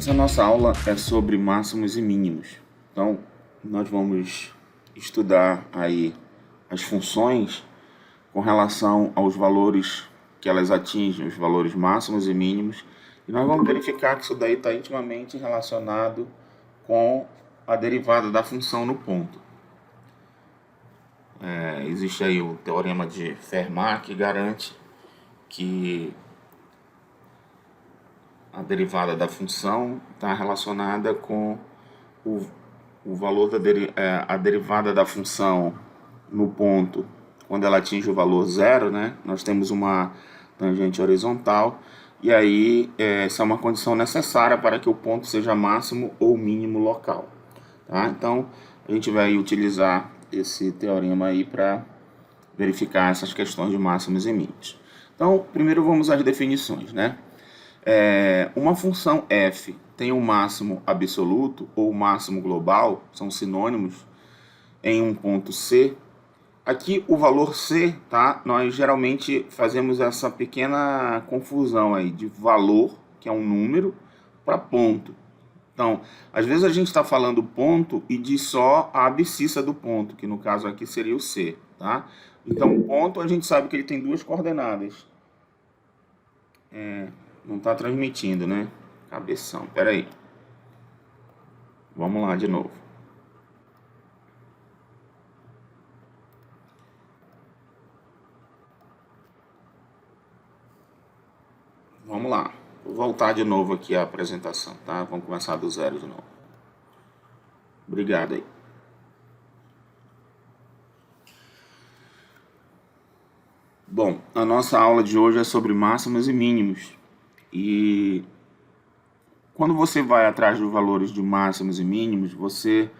Essa nossa aula é sobre máximos e mínimos. Então, nós vamos estudar aí as funções com relação aos valores que elas atingem, os valores máximos e mínimos, e nós vamos verificar que isso daí está intimamente relacionado com a derivada da função no ponto. Existe aí o teorema de Fermat que garante que a derivada da função está relacionada com o valor a derivada da função no ponto. Quando ela atinge o valor zero, né, nós temos uma tangente horizontal, e aí essa é uma condição necessária para que o ponto seja máximo ou mínimo local. Tá? Então, a gente vai utilizar esse teorema aí para verificar essas questões de máximos e mínimos. Então, primeiro vamos às definições, né? Uma função f tem um máximo absoluto ou máximo global, são sinônimos, em um ponto C. Aqui o valor C, tá? Nós geralmente fazemos essa pequena confusão aí de valor, que é um número, para ponto. Então, às vezes a gente está falando ponto e diz só a abscissa do ponto, que no caso aqui seria o C, tá? Então, o ponto a gente sabe que ele tem duas coordenadas. Não está transmitindo, né? Cabeção, pera aí. Vamos lá de novo. Vamos lá. Vou voltar de novo aqui a apresentação, tá? Vamos começar do zero de novo. Obrigado aí. Bom, a nossa aula de hoje é sobre máximos e mínimos. E quando você vai atrás dos valores de máximos e mínimos, você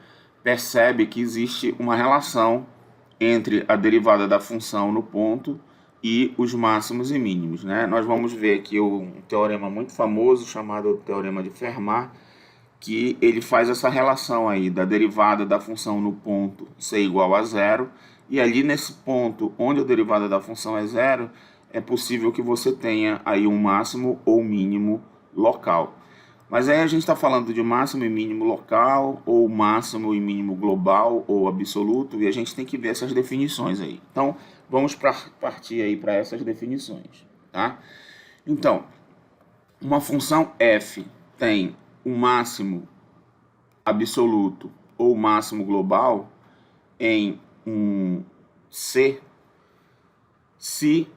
percebe que existe uma relação entre a derivada da função no ponto e os máximos e mínimos, né? Nós vamos ver aqui um teorema muito famoso chamado Teorema de Fermat, que ele faz essa relação aí da derivada da função no ponto ser igual a zero, e ali nesse ponto onde a derivada da função é zero, é possível que você tenha aí um máximo ou mínimo local. Mas aí a gente está falando de máximo e mínimo local, ou máximo e mínimo global, ou absoluto, e a gente tem que ver essas definições aí. Então, vamos partir aí para essas definições, tá? Então, uma função f tem um máximo absoluto ou máximo global em um C, se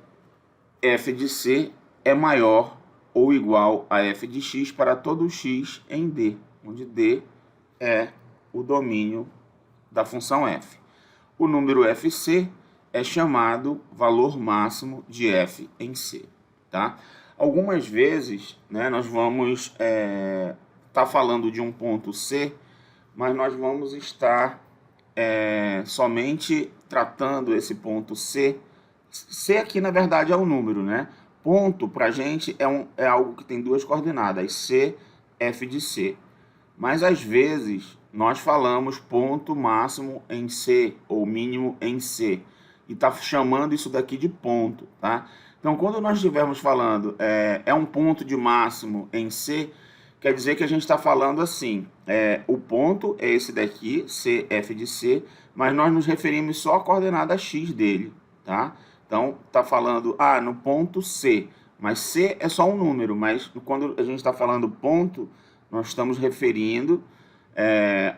f de C é maior ou igual a f de x para todo x em D, onde D é o domínio da função f. O número fc é chamado valor máximo de f em C. Tá? Algumas vezes, né, nós vamos estar falando de um ponto C, mas nós vamos estar somente tratando esse ponto C. C aqui, na verdade, é um número, né? Ponto, para a gente, é algo que tem duas coordenadas, C, f de C. Mas, às vezes, nós falamos ponto máximo em C, ou mínimo em C. E está chamando isso daqui de ponto, tá? Então, quando nós estivermos falando um ponto de máximo em C, quer dizer que a gente está falando assim, o ponto é esse daqui, C, f de C, mas nós nos referimos só à coordenada x dele, tá? Então, está falando, no ponto C, mas C é só um número, mas quando a gente está falando ponto, nós estamos referindo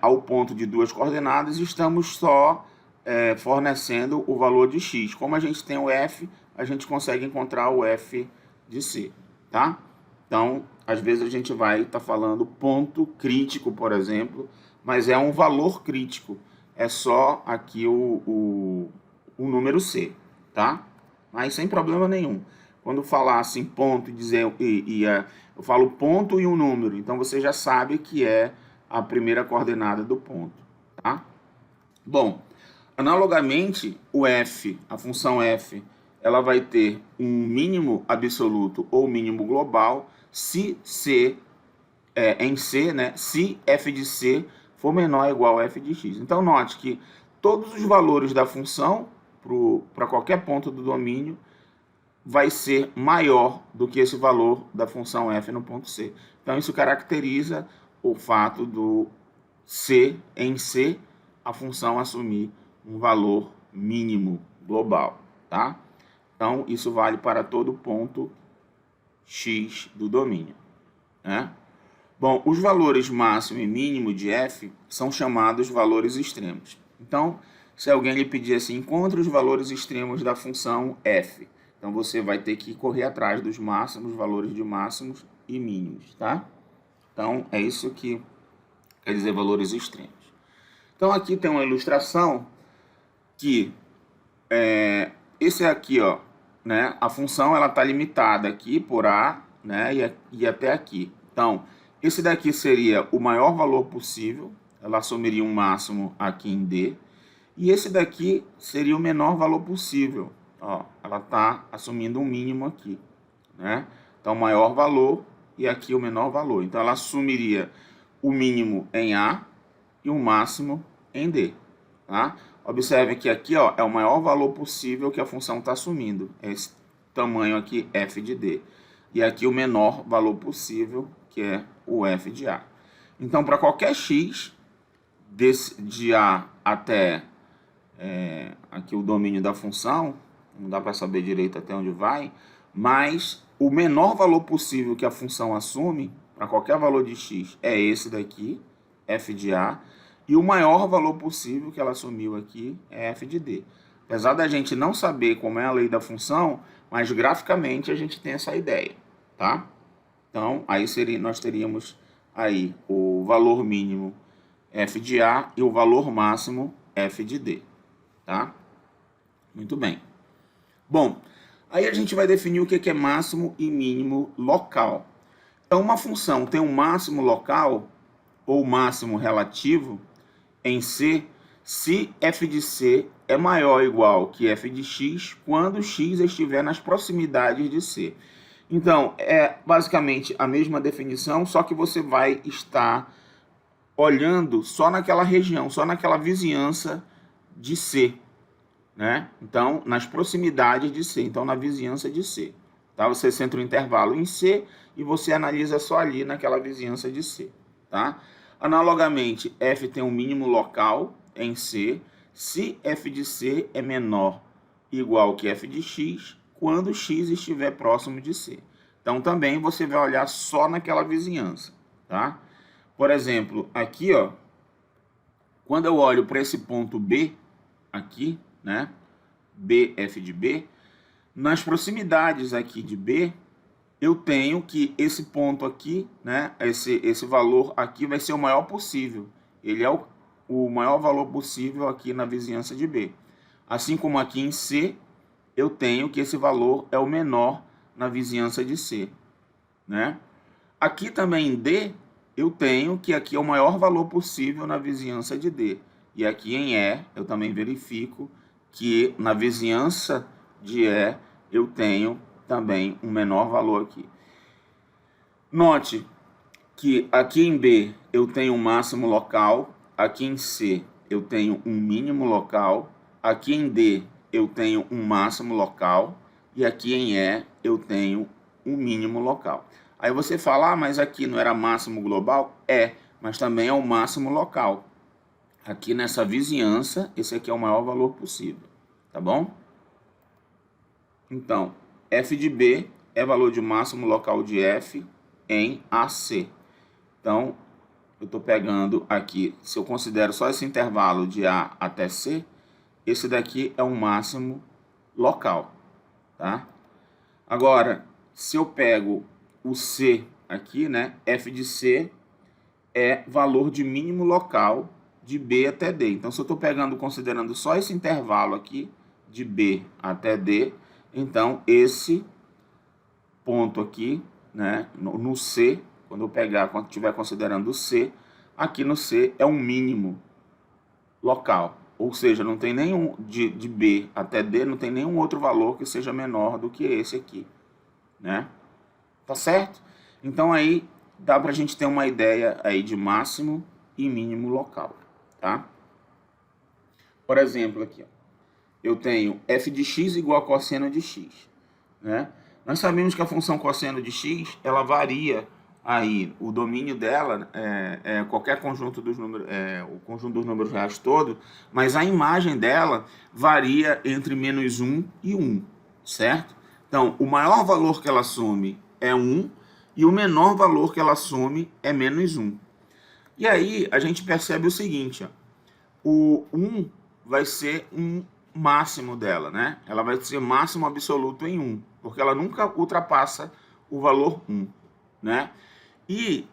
ao ponto de duas coordenadas e estamos só fornecendo o valor de x. Como a gente tem o f, a gente consegue encontrar o f de C, tá? Então, às vezes a gente vai estar falando ponto crítico, por exemplo, mas é um valor crítico, é só aqui o número C, tá? Mas sem problema nenhum. Quando falar assim ponto eu falo ponto e um número, então você já sabe que é a primeira coordenada do ponto, tá? Bom, analogamente, o f, a função f, ela vai ter um mínimo absoluto ou mínimo global se C em C, né? Se f de C for menor ou igual a f de x. Então, note que todos os valores da função para qualquer ponto do domínio vai ser maior do que esse valor da função f no ponto C. Então, isso caracteriza o fato do C, em C, a função assumir um valor mínimo global, tá? Então, isso vale para todo ponto x do domínio, né? Bom, os valores máximo e mínimo de f são chamados valores extremos. Então, se alguém lhe pedir assim, encontre os valores extremos da função f, então você vai ter que correr atrás dos máximos, valores de máximos e mínimos, tá? Então, é isso que quer dizer valores extremos. Então, aqui tem uma ilustração que esse aqui, ó, né? A função ela está limitada aqui por a, né? E até aqui. Então, esse daqui seria o maior valor possível, ela assumiria um máximo aqui em D. E esse daqui seria o menor valor possível. Ó, ela está assumindo um mínimo aqui, né? Então, maior valor e aqui o menor valor. Então, ela assumiria o mínimo em A e o máximo em D, tá? Observe que aqui, ó, é o maior valor possível que a função está assumindo. Esse tamanho aqui, f de D. E aqui o menor valor possível, que é o f de A. Então, para qualquer x, de A até aqui o domínio da função, não dá para saber direito até onde vai, mas o menor valor possível que a função assume, para qualquer valor de x, é esse daqui, f de A, e o maior valor possível que ela assumiu aqui é f de D. Apesar da gente não saber como é a lei da função, mas graficamente a gente tem essa ideia, tá? Então, aí nós teríamos aí o valor mínimo f de A e o valor máximo f de D, tá? Muito bem. Bom, aí a gente vai definir o que é máximo e mínimo local. Então, uma função tem um máximo local ou máximo relativo em C, se f de C é maior ou igual que f de x quando x estiver nas proximidades de C. Então, é basicamente a mesma definição, só que você vai estar olhando só naquela região, só naquela vizinhança de C, né? Então, nas proximidades de C, então na vizinhança de C. Tá? Você centra o intervalo em C e você analisa só ali naquela vizinhança de C, tá? Analogamente, f tem um mínimo local em C, se f de C é menor ou igual que f de x, quando x estiver próximo de C. Então, também você vai olhar só naquela vizinhança, tá? Por exemplo, aqui, ó, quando eu olho para esse ponto B, aqui, né, B, f de B, nas proximidades aqui de B, eu tenho que esse ponto aqui, né, esse valor aqui vai ser o maior possível. Ele é o maior valor possível aqui na vizinhança de B. Assim como aqui em C, eu tenho que esse valor é o menor na vizinhança de C, né? Aqui também em D, eu tenho que aqui é o maior valor possível na vizinhança de D. E aqui em E, eu também verifico que na vizinhança de E, eu tenho também um menor valor aqui. Note que aqui em B eu tenho um máximo local, aqui em C eu tenho um mínimo local, aqui em D eu tenho um máximo local e aqui em E eu tenho um mínimo local. Aí você fala, ah, mas aqui não era máximo global? É, mas também é o máximo local. Aqui nessa vizinhança, esse aqui é o maior valor possível, tá bom? Então, f de B é valor de máximo local de f em AC. Então, eu estou pegando aqui, se eu considero só esse intervalo de A até C, esse daqui é um máximo local, tá? Agora, se eu pego o C aqui, né, f de C é valor de mínimo local de B até D. Então, se eu estou pegando, considerando só esse intervalo aqui, de B até D, então esse ponto aqui, né, no C, quando eu pegar, quando estiver considerando o C, aqui no C é um mínimo local. Ou seja, não tem nenhum, de B até D, não tem nenhum outro valor que seja menor do que esse aqui, né? Tá certo? Então aí dá pra gente ter uma ideia aí de máximo e mínimo local, tá? Por exemplo, aqui, ó, eu tenho f de x igual a cosseno de x. né? Nós sabemos que a função cosseno de x, ela varia aí, o domínio dela é qualquer conjunto dos números, o conjunto dos números reais todo, mas a imagem dela varia entre -1 e 1, certo? Então, o maior valor que ela assume é 1 e o menor valor que ela assume é -1. E aí a gente percebe o seguinte, ó, o 1 vai ser um máximo dela, né? Ela vai ser máximo absoluto em 1, porque ela nunca ultrapassa o valor 1, né? E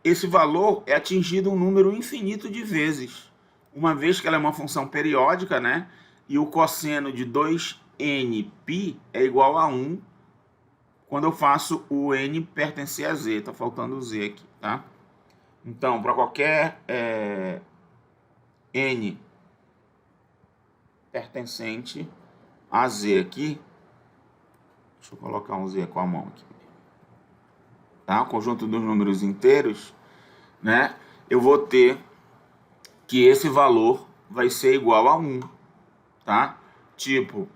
esse valor é atingido um número infinito de vezes, uma vez que ela é uma função periódica, né? E o cosseno de 2nπ é igual a 1 quando eu faço o n pertencer a z. Tá faltando o z aqui, tá? Então, para qualquer n pertencente a z aqui, deixa eu colocar um z com a mão aqui, tá? O conjunto dos números inteiros, né? Eu vou ter que esse valor vai ser igual a 1, tá? Tipo,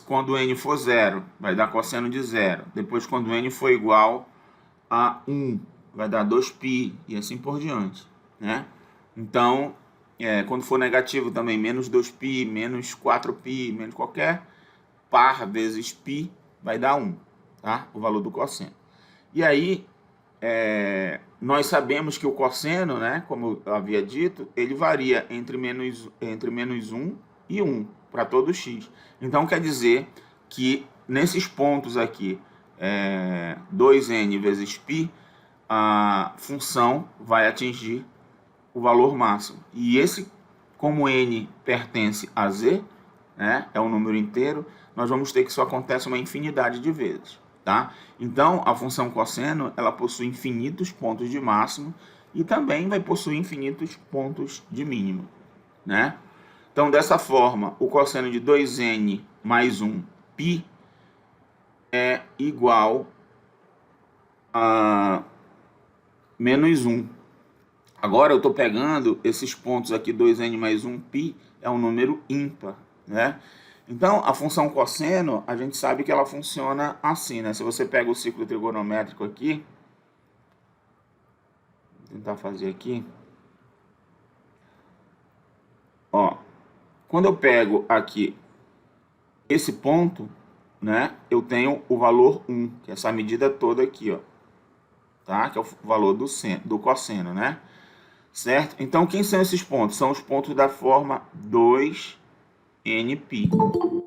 quando n for 0, vai dar cosseno de 0. Depois, quando n for igual a 1, vai dar 2π e assim por diante, né? Então, quando for negativo também, menos 2π, menos 4π, menos qualquer par vezes π, vai dar 1, tá? O valor do cosseno. E aí, nós sabemos que o cosseno, né, como eu havia dito, ele varia entre -1 e 1 para todo x. Então, quer dizer que nesses pontos aqui, 2n vezes π, a função vai atingir o valor máximo. E esse, como n pertence a z, né, é um número inteiro, nós vamos ter que isso acontece uma infinidade de vezes, tá? Então, a função cosseno, ela possui infinitos pontos de máximo e também vai possuir infinitos pontos de mínimo, né? Então, dessa forma, o cosseno de 2n mais 1π é igual a -1. Agora eu estou pegando esses pontos aqui, 2n mais 1π é um número ímpar, né? Então, a função cosseno, a gente sabe que ela funciona assim, né? Se você pega o ciclo trigonométrico aqui, vou tentar fazer aqui. Ó, quando eu pego aqui esse ponto, né? Eu tenho o valor 1, que é essa medida toda aqui, ó. Tá? Que é o valor do cosseno, né? Certo? Então, quem são esses pontos? São os pontos da forma 2nπ,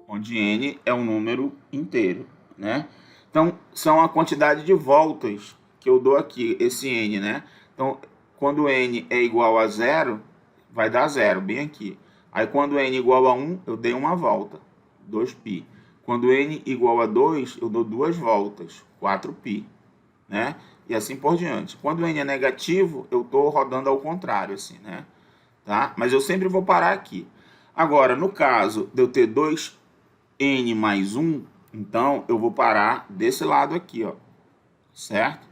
onde n é um número inteiro, né? Então, são a quantidade de voltas que eu dou aqui, esse n, né? Então, quando n é igual a 0, vai dar 0, bem aqui. Aí, quando n é igual a 1, eu dei uma volta, 2π. Quando n é igual a 2, eu dou 2 voltas, 4π, né? E assim por diante. Quando n é negativo, eu estou rodando ao contrário, assim, né? Tá? Mas eu sempre vou parar aqui. Agora, no caso de eu ter 2n mais 1, então eu vou parar desse lado aqui, ó. Certo?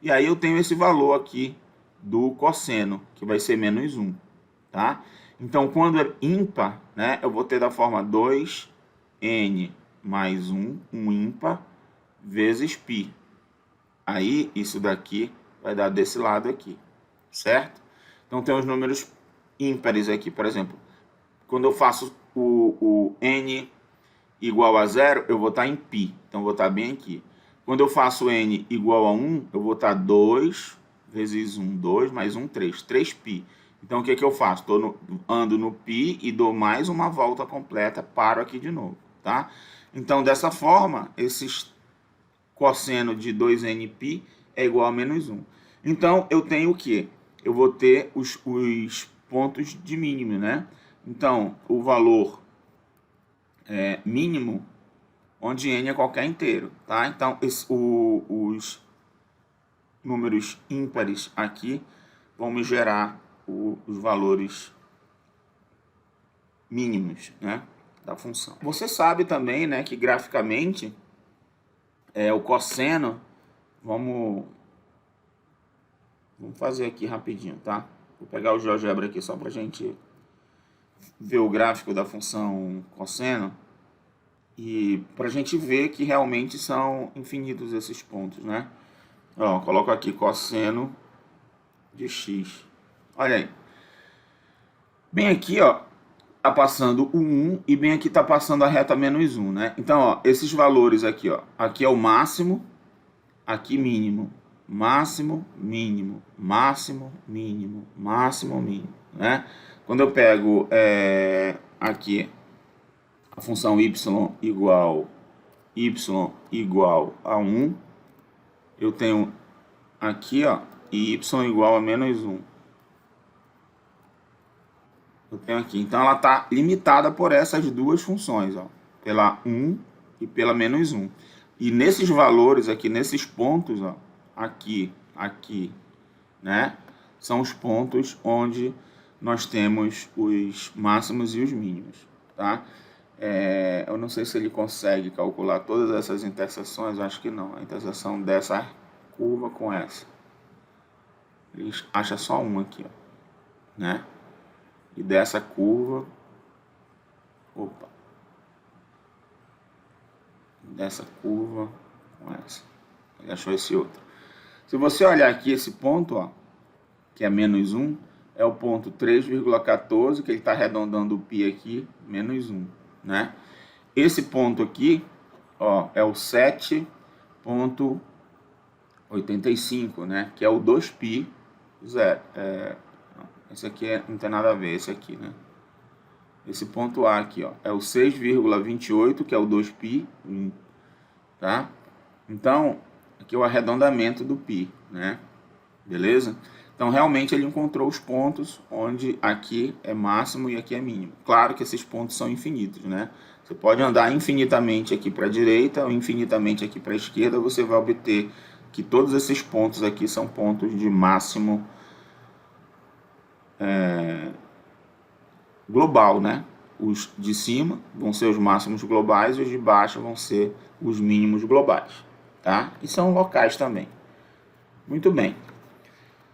E aí eu tenho esse valor aqui do cosseno, que vai ser -1, tá? Então, quando é ímpar, né, eu vou ter da forma 2n mais 1, um ímpar, vezes π. Aí, isso daqui vai dar desse lado aqui, certo? Então, tem os números ímpares aqui, por exemplo. Quando eu faço o n igual a 0, eu vou estar em π. Então, eu vou estar bem aqui. Quando eu faço n igual a 1, eu vou estar 2 vezes 1, 2, mais 1, 3. 3π. Então, o que eu faço? Ando no π e dou mais uma volta completa, paro aqui de novo, tá? Então, dessa forma, esses cosseno de 2nπ é igual a -1. Então, eu tenho o quê? Eu vou ter os pontos de mínimo, né? Então, o valor mínimo, onde n é qualquer inteiro, tá? Então, os números ímpares aqui vão me gerar os valores mínimos, né, da função. Você sabe também, né, que graficamente o cosseno, vamos fazer aqui rapidinho, tá? Vou pegar o GeoGebra aqui só para a gente ver o gráfico da função cosseno. E para a gente ver que realmente são infinitos esses pontos, né? Ó, coloco aqui cosseno de x. Olha aí. Bem aqui, ó, tá passando o 1 e bem aqui tá passando a reta menos 1, né? Então, ó, esses valores aqui, ó. Aqui é o máximo, aqui mínimo. Máximo, mínimo, máximo, mínimo, máximo, mínimo, né? Quando eu pego aqui a função y igual a 1, eu tenho aqui, ó, y igual a menos 1. Eu tenho aqui. Então, ela está limitada por essas duas funções, ó, pela 1 e pela menos 1. E nesses valores aqui, nesses pontos, ó, aqui, né, são os pontos onde nós temos os máximos e os mínimos, tá? Eu não sei se ele consegue calcular todas essas interseções, eu acho que não. A interseção dessa curva com essa. Ele acha só uma aqui, ó, né? E dessa curva, dessa curva com essa. Ele achou esse outro. Se você olhar aqui esse ponto, ó, que é menos 1, é o ponto 3,14, que ele está arredondando o π aqui, menos 1, né? Esse ponto aqui, ó, é o 7,85, né? Que é o 2π zero. Esse aqui não tem nada a ver, esse aqui, né? Esse ponto A aqui, ó, é o 6,28, que é o 2π, tá? Então, aqui é o arredondamento do π, né? Beleza? Então, realmente, ele encontrou os pontos onde aqui é máximo e aqui é mínimo. Claro que esses pontos são infinitos, né? Você pode andar infinitamente aqui para a direita ou infinitamente aqui para a esquerda, você vai obter que todos esses pontos aqui são pontos de máximo global, né? Os de cima vão ser os máximos globais e os de baixo vão ser os mínimos globais, tá? E são locais também. Muito bem.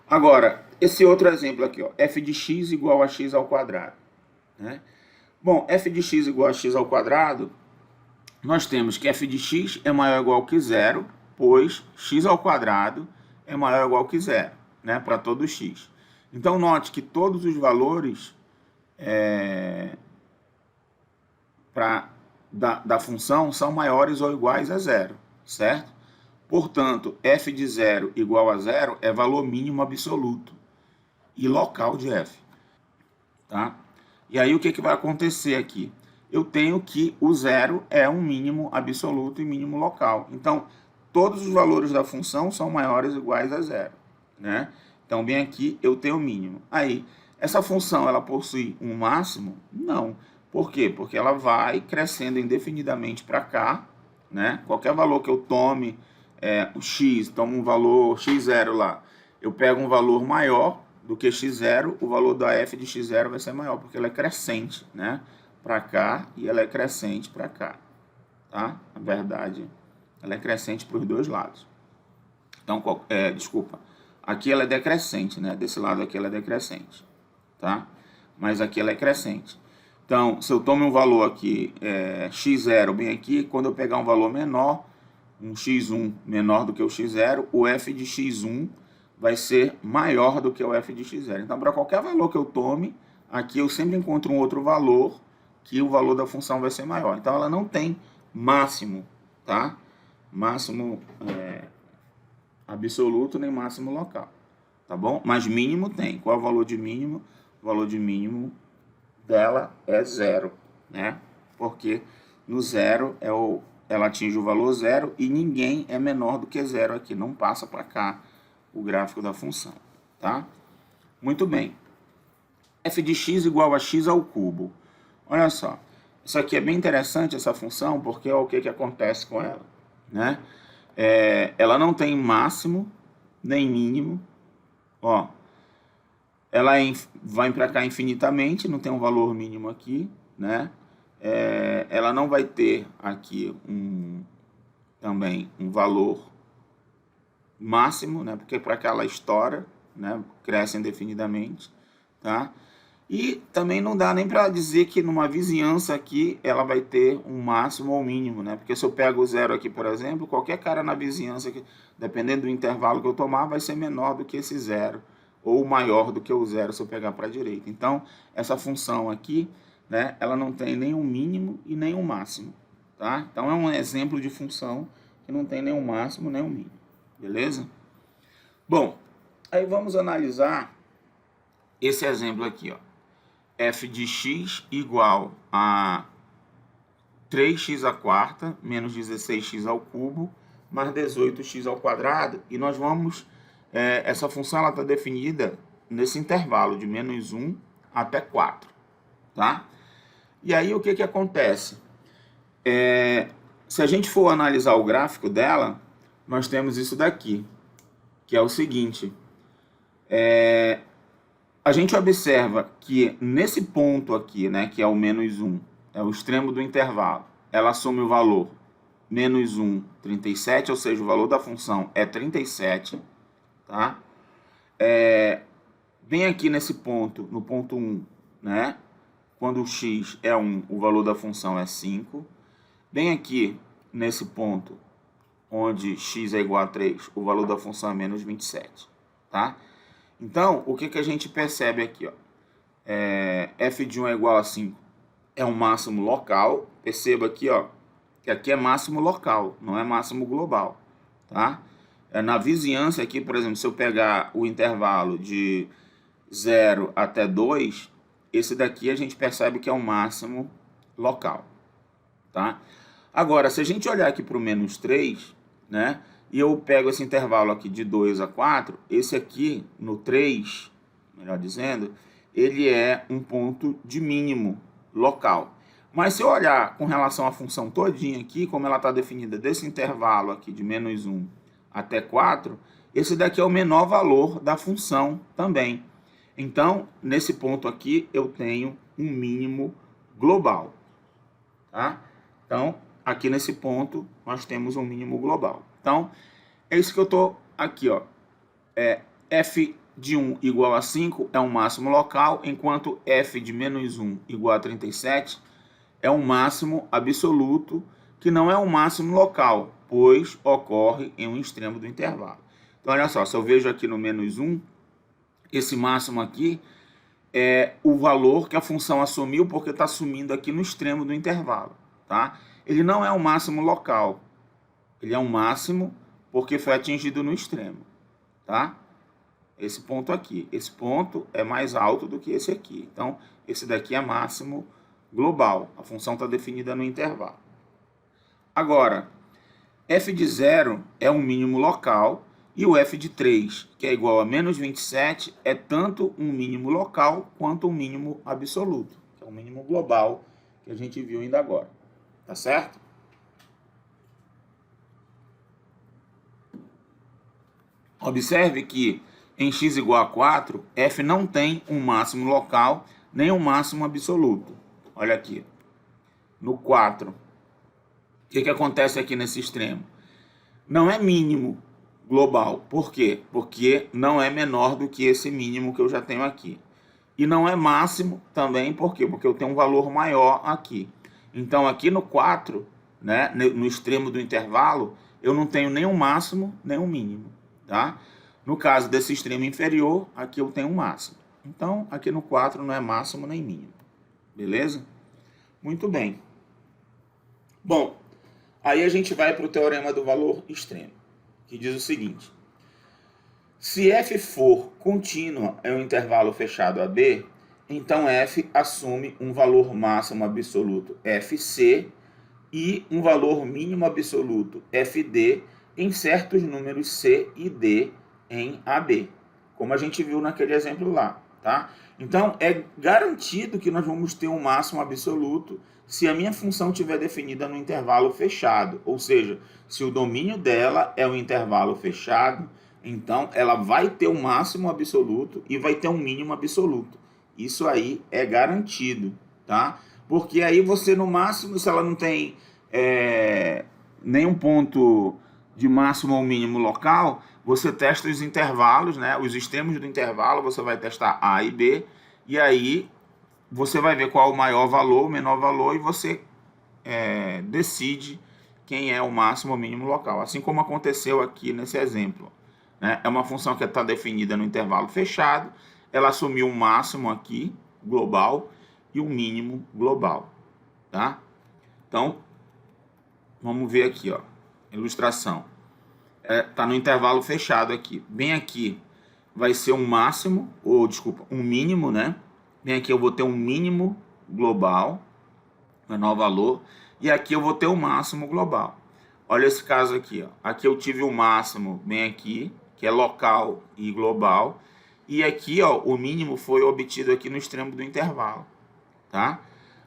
Agora, esse outro exemplo aqui, ó, f de x igual a x ao quadrado, né? Bom, f de x igual a x ao quadrado, nós temos que f de x é maior ou igual que zero, pois x ao quadrado é maior ou igual que zero, né? Para todo x. Então, note que todos os valores da função são maiores ou iguais a zero, certo? Portanto, f de 0 igual a zero é valor mínimo absoluto e local de f, tá? E aí o que vai acontecer aqui? Eu tenho que o zero é um mínimo absoluto e mínimo local. Então, todos os valores da função são maiores ou iguais a zero, né? Então, bem aqui eu tenho o mínimo. Aí, essa função, ela possui um máximo? Não. Por quê? Porque ela vai crescendo indefinidamente para cá, né? Qualquer valor que eu tome, o x, tomo um valor x0 lá, eu pego um valor maior do que x0, o valor da f de x0 vai ser maior, porque ela é crescente, né? Para cá e ela é crescente para cá, tá? Na verdade, ela é crescente para os dois lados. Então, desculpa, aqui ela é decrescente, né? Desse lado aqui ela é decrescente, tá? Mas aqui ela é crescente. Então, se eu tomo um valor aqui, x0 bem aqui, quando eu pegar um valor menor, um x1 menor do que o x0, o f de x1 vai ser maior do que o f de x0. Então, para qualquer valor que eu tome, aqui eu sempre encontro um outro valor que o valor da função vai ser maior. Então, ela não tem máximo, tá? Máximo absoluto nem máximo local, tá bom? Mas mínimo tem. Qual é o valor de mínimo? O valor de mínimo dela é zero, né? Porque no zero ela atinge o valor zero e ninguém é menor do que zero aqui. Não passa para cá o gráfico da função, tá? Muito bem. F de x igual a x ao cubo. Olha só. Isso aqui é bem interessante, essa função, porque olha o que acontece com ela, né? Ela não tem máximo nem mínimo, ó. Ela vai para cá infinitamente, não tem um valor mínimo aqui, né? Ela não vai ter aqui também um valor máximo, né? Porque para cá ela estoura, né? Cresce indefinidamente, tá? E também não dá nem para dizer que numa vizinhança aqui ela vai ter um máximo ou mínimo, né? Porque se eu pego o zero aqui, por exemplo, qualquer cara na vizinhança, dependendo do intervalo que eu tomar, vai ser menor do que esse zero, ou maior do que o zero se eu pegar para a direita. Então, essa função aqui, né, ela não tem nem um mínimo e nem um máximo, tá? Então, é um exemplo de função que não tem nem um máximo nem um mínimo, beleza? Bom, aí vamos analisar esse exemplo aqui, ó. F de x igual a 3x à quarta menos 16x ao cubo mais 18x ao quadrado. E nós vamos... essa função está definida nesse intervalo de menos 1 até 4. Tá? E aí o que acontece? Se a gente for analisar o gráfico dela, nós temos isso daqui, que é o seguinte... a gente observa que nesse ponto aqui, né, que é o menos 1, é o extremo do intervalo, ela assume o valor menos 1, 37, ou seja, o valor da função é 37, tá? Bem aqui nesse ponto, no ponto 1, né, quando o x é 1, o valor da função é 5. Bem aqui nesse ponto, onde x é igual a 3, o valor da função é menos 27, tá? Então, o que a gente percebe aqui, ó? F de 1 é igual a 5 é um máximo local. Perceba aqui, ó, que aqui é máximo local, não é máximo global, tá? Na vizinhança aqui, por exemplo, se eu pegar o intervalo de 0 até 2, esse daqui a gente percebe que é um máximo local, tá? Agora, se a gente olhar aqui para o menos 3, né? E eu pego esse intervalo aqui de 2 a 4, esse aqui, no 3, melhor dizendo, ele é um ponto de mínimo local. Mas se eu olhar com relação à função todinha aqui, como ela está definida desse intervalo aqui de menos 1 até 4, esse daqui é o menor valor da função também. Então, nesse ponto aqui, eu tenho um mínimo global. Tá? Então, aqui nesse ponto, nós temos um mínimo global. Então, é isso que eu estou aqui, ó. F de 1 igual a 5 é um máximo local, enquanto F de menos 1 igual a 37 é um máximo absoluto, que não é um máximo local, pois ocorre em um extremo do intervalo. Então, olha só, se eu vejo aqui no menos 1, esse máximo aqui é o valor que a função assumiu, porque está assumindo aqui no extremo do intervalo, tá? Ele não é um máximo local, ele é um máximo porque foi atingido no extremo, tá? Esse ponto aqui. Esse ponto é mais alto do que esse aqui. Então, esse daqui é máximo global. A função está definida no intervalo. Agora, f de 0 é um mínimo local e o f de 3, que é igual a menos 27, é tanto um mínimo local quanto um mínimo absoluto, que é o mínimo global que a gente viu ainda agora. Tá certo? Observe que em x igual a 4, f não tem um máximo local nem um máximo absoluto. Olha aqui. No 4, o que acontece aqui nesse extremo? Não é mínimo global. Por quê? Porque não é menor do que esse mínimo que eu já tenho aqui. E não é máximo também, por quê? Porque eu tenho um valor maior aqui. Então, aqui no 4, né, no extremo do intervalo, eu não tenho nem um máximo, nem um mínimo, tá? No caso desse extremo inferior, aqui eu tenho um máximo. Então, aqui no 4 não é máximo nem mínimo. Beleza? Muito bem. Bom, aí a gente vai para o teorema do valor extremo, que diz o seguinte. Se f for contínua em um intervalo fechado AB, então f assume um valor máximo absoluto fc e um valor mínimo absoluto fd em certos números c e d em AB, como a gente viu naquele exemplo lá, tá? Então, é garantido que nós vamos ter um máximo absoluto se a minha função estiver definida no intervalo fechado, ou seja, se o domínio dela é um intervalo fechado, então ela vai ter um máximo absoluto e vai ter um mínimo absoluto. Isso aí é garantido, tá? Porque aí você, no máximo, se ela não tem nenhum ponto de máximo ou mínimo local, você testa os intervalos, né? Os extremos do intervalo, você vai testar A e B, e aí você vai ver qual é o maior valor, o menor valor, e você decide quem é o máximo ou mínimo local. Assim como aconteceu aqui nesse exemplo, né? É uma função que está definida no intervalo fechado, ela assumiu um máximo aqui, global, e um mínimo global, tá? Então, vamos ver aqui, ó, ilustração. Tá no intervalo fechado aqui. Bem aqui vai ser um máximo, ou desculpa, um mínimo, né? Bem aqui eu vou ter um mínimo global, menor valor, e aqui eu vou ter o máximo global. Olha esse caso aqui, ó. Aqui eu tive o máximo bem aqui, que é local e global, e aqui, ó, o mínimo foi obtido aqui no extremo do intervalo, tá?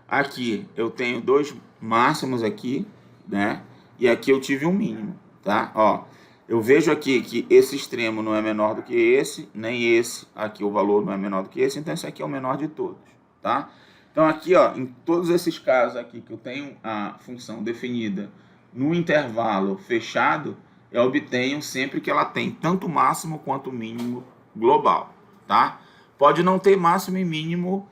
Aqui eu tenho dois máximos aqui, né? E aqui eu tive um mínimo, tá? Ó, eu vejo aqui que esse extremo não é menor do que esse, nem esse, aqui o valor não é menor do que esse, então esse aqui é o menor de todos, tá? Então aqui, ó, em todos esses casos aqui que eu tenho a função definida no intervalo fechado, eu obtenho sempre que ela tem tanto máximo quanto mínimo global, tá? Pode não ter máximo e mínimo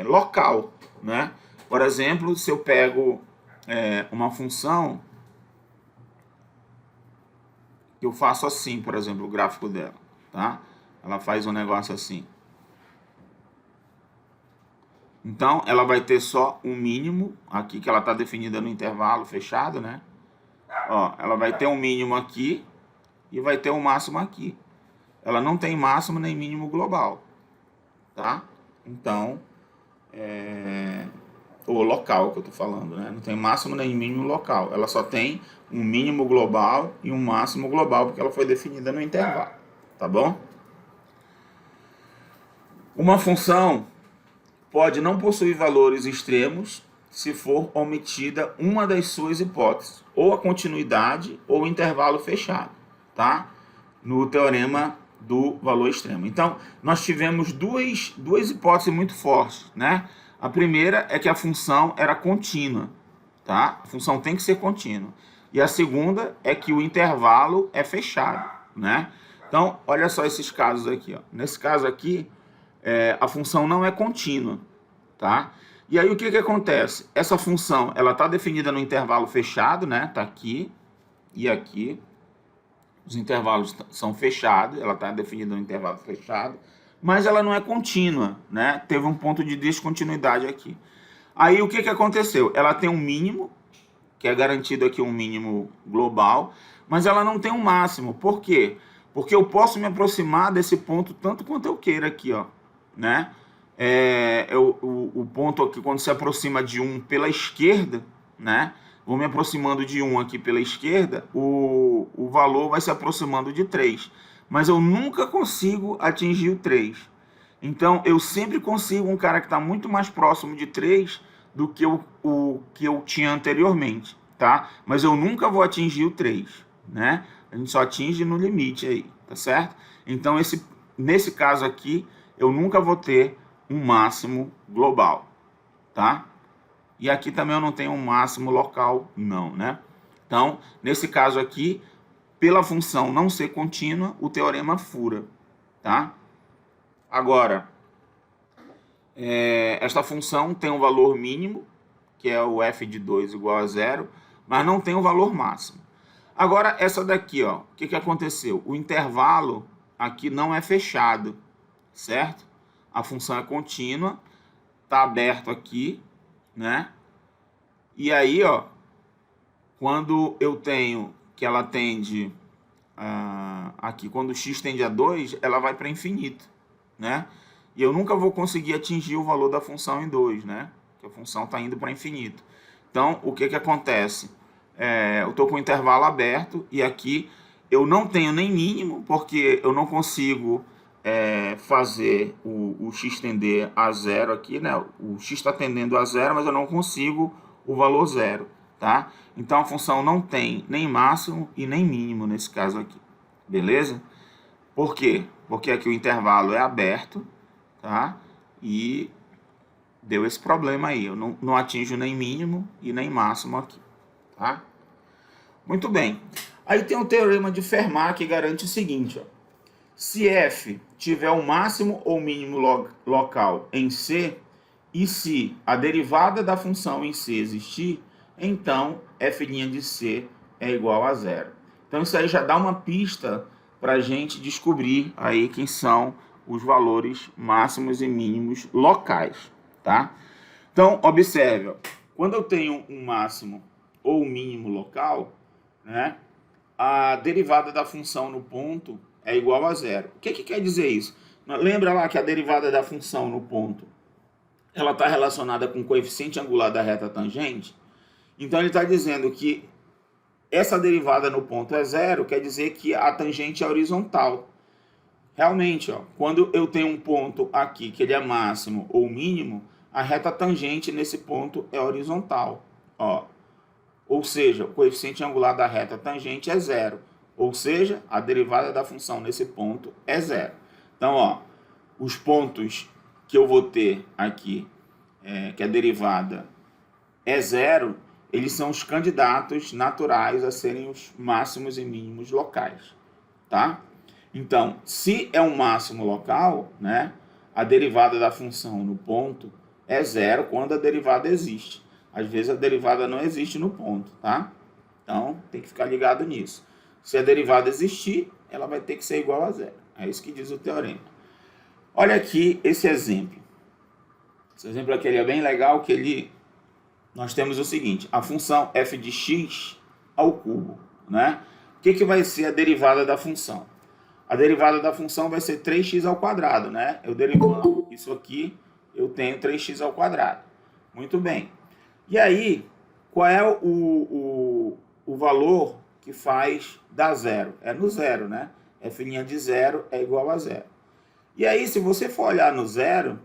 local, né? Por exemplo, se eu pego uma função que eu faço assim, por exemplo, o gráfico dela, tá? Ela faz um negócio assim. Então, ela vai ter só um mínimo aqui, que ela está definida no intervalo fechado, né? Ó, ela vai ter um mínimo aqui e vai ter um máximo aqui. Ela não tem máximo nem mínimo global, tá? Então, o local que eu tô falando, né? Não tem máximo nem mínimo local. Ela só tem um mínimo global e um máximo global, porque ela foi definida no intervalo, tá bom? Uma função pode não possuir valores extremos se for omitida uma das suas hipóteses, ou a continuidade ou o intervalo fechado, tá? No teorema do valor extremo. Então, nós tivemos duas hipóteses muito fortes, né? A primeira é que a função era contínua, tá? A função tem que ser contínua. E a segunda é que o intervalo é fechado, né? Então, olha só esses casos aqui, ó. Nesse caso aqui, a função não é contínua, tá? E aí o que acontece? Essa função, ela está definida no intervalo fechado, né? Tá aqui e aqui. Os intervalos são fechados, ela está definida no intervalo fechado, mas ela não é contínua, né? Teve um ponto de descontinuidade aqui. Aí o que aconteceu? Ela tem um mínimo, que é garantido aqui um mínimo global, mas ela não tem um máximo. Por quê? Porque eu posso me aproximar desse ponto tanto quanto eu queira aqui, ó, né? O ponto aqui, quando se aproxima de 1 pela esquerda, né? Vou me aproximando de 1 aqui pela esquerda, o valor vai se aproximando de 3. Mas eu nunca consigo atingir o 3. Então, eu sempre consigo um cara que está muito mais próximo de 3 do que o que eu tinha anteriormente, tá? Mas eu nunca vou atingir o 3, né? A gente só atinge no limite aí, tá certo? Então, nesse caso aqui, eu nunca vou ter um máximo global, tá? E aqui também eu não tenho um máximo local, não, né? Então, nesse caso aqui, pela função não ser contínua, o teorema fura, tá? Agora, esta função tem um valor mínimo, que é o f de 2 igual a 0, mas não tem o valor máximo. Agora, essa daqui, ó, o que aconteceu? O intervalo aqui não é fechado, certo? A função é contínua, está aberto aqui, né? E aí, ó, quando eu tenho que ela tende aqui, quando x tende a 2, ela vai para infinito, né? E eu nunca vou conseguir atingir o valor da função em 2, né? Porque a função está indo para infinito. Então, o que acontece? Eu estou com o intervalo aberto e aqui eu não tenho nem mínimo, porque eu não consigo fazer o x tender a 0 aqui, né? O x está tendendo a 0, mas eu não consigo o valor 0, tá? Então a função não tem nem máximo e nem mínimo nesse caso aqui, beleza? Por quê? Porque aqui o intervalo é aberto, tá? E deu esse problema aí, eu não atinjo nem mínimo e nem máximo aqui, tá? Muito bem. Aí tem o teorema de Fermat que garante o seguinte, ó. Se f tiver o máximo ou mínimo local em C, e se a derivada da função em C existir, então f' de C é igual a zero. Então isso aí já dá uma pista para a gente descobrir aí quem são os valores máximos e mínimos locais, tá? Então, observe, ó, quando eu tenho um máximo ou mínimo local, né, a derivada da função no ponto é igual a zero. O que quer dizer isso? Lembra lá que a derivada da função no ponto ela está relacionada com o coeficiente angular da reta tangente? Então ele está dizendo que essa derivada no ponto é zero, quer dizer que a tangente é horizontal. Realmente, ó, quando eu tenho um ponto aqui que ele é máximo ou mínimo, a reta tangente nesse ponto é horizontal. Ó. Ou seja, o coeficiente angular da reta tangente é zero. Ou seja, a derivada da função nesse ponto é zero. Então, ó, os pontos que eu vou ter aqui, que a derivada é zero, eles são os candidatos naturais a serem os máximos e mínimos locais, tá? Então, se é um máximo local, né, a derivada da função no ponto é zero quando a derivada existe. Às vezes a derivada não existe no ponto, tá? Então, tem que ficar ligado nisso. Se a derivada existir, ela vai ter que ser igual a zero. É isso que diz o teorema. Olha aqui esse exemplo. Esse exemplo aqui é bem legal, que nós temos o seguinte, a função f de x ao cubo, né? O que vai ser a derivada da função? A derivada da função vai ser 3x ao quadrado, né? Eu derivando isso aqui, eu tenho 3x ao quadrado. Muito bem. E aí, qual é o valor que faz dar zero? É no zero, né? F' de zero é igual a zero. E aí, se você for olhar no zero,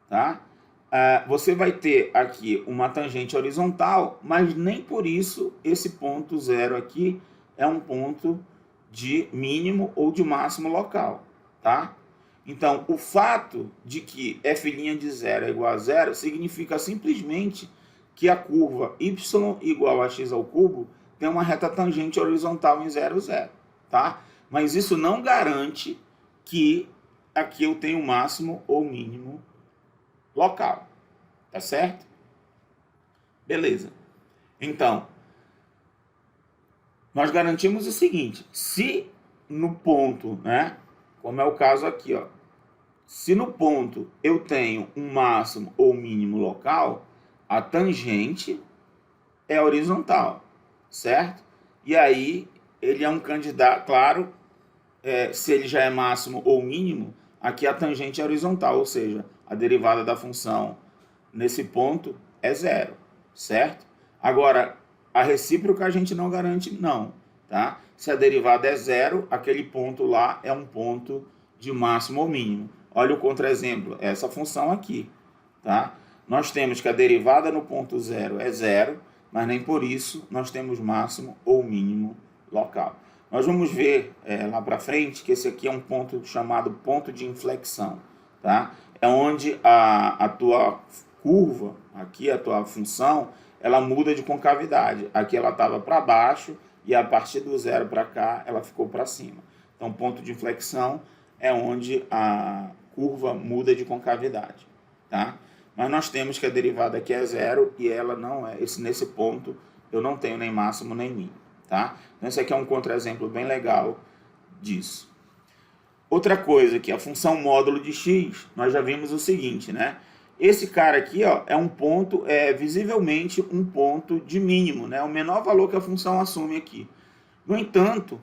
tá? Você vai ter aqui uma tangente horizontal, mas nem por isso esse ponto zero aqui é um ponto de mínimo ou de máximo local, tá? Então, o fato de que f' de zero é igual a zero significa simplesmente que a curva y igual a x ao cubo tem uma reta tangente horizontal em 0, 0, tá? Mas isso não garante que aqui eu tenho máximo ou mínimo local, tá certo? Beleza. Então, nós garantimos o seguinte, se no ponto, né, como é o caso aqui, ó, se no ponto eu tenho um máximo ou mínimo local, a tangente é horizontal, certo? E aí ele é um candidato, claro, se ele já é máximo ou mínimo, aqui a tangente é horizontal, ou seja, a derivada da função nesse ponto é zero, certo? Agora, a recíproca a gente não garante não, tá? Se a derivada é zero, aquele ponto lá é um ponto de máximo ou mínimo. Olha o contra-exemplo, essa função aqui, tá? Nós temos que a derivada no ponto zero é zero, mas nem por isso nós temos máximo ou mínimo local. Nós vamos ver lá para frente que esse aqui é um ponto chamado ponto de inflexão, tá? É onde a tua curva, aqui a tua função, ela muda de concavidade. Aqui ela estava para baixo e a partir do zero para cá ela ficou para cima. Então, ponto de inflexão é onde a curva muda de concavidade, tá? Mas nós temos que a derivada aqui é zero e ela não é. Nesse ponto eu não tenho nem máximo nem mínimo, tá? Então esse aqui é um contra-exemplo bem legal disso. Outra coisa que a função módulo de x, nós já vimos o seguinte, né? Esse cara aqui, ó, é um ponto, visivelmente um ponto de mínimo, né? O menor valor que a função assume aqui. No entanto,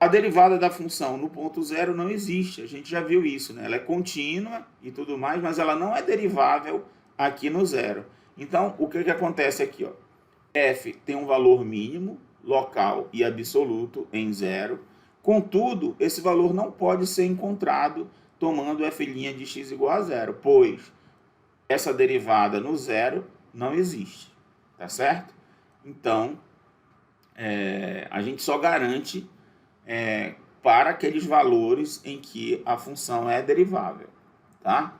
a derivada da função no ponto zero não existe, a gente já viu isso, né? Ela é contínua e tudo mais, mas ela não é derivável aqui no zero. Então, o que acontece aqui, ó? F tem um valor mínimo, local e absoluto em zero. Contudo, esse valor não pode ser encontrado tomando f' de x igual a zero, pois essa derivada no zero não existe, tá certo? Então, a gente só garante para aqueles valores em que a função é derivável, tá?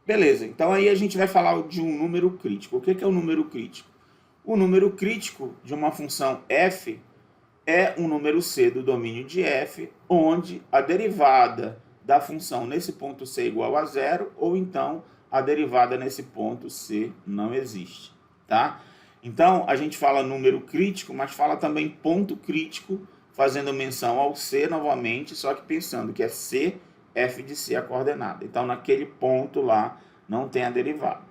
Beleza, então aí a gente vai falar de um número crítico. O que é o número crítico? O número crítico de uma função f é um número C do domínio de f, onde a derivada da função nesse ponto C é igual a zero, ou então a derivada nesse ponto C não existe, tá? Então, a gente fala número crítico, mas fala também ponto crítico, fazendo menção ao C novamente, só que pensando que é C, f de C a coordenada. Então, naquele ponto lá, não tem a derivada,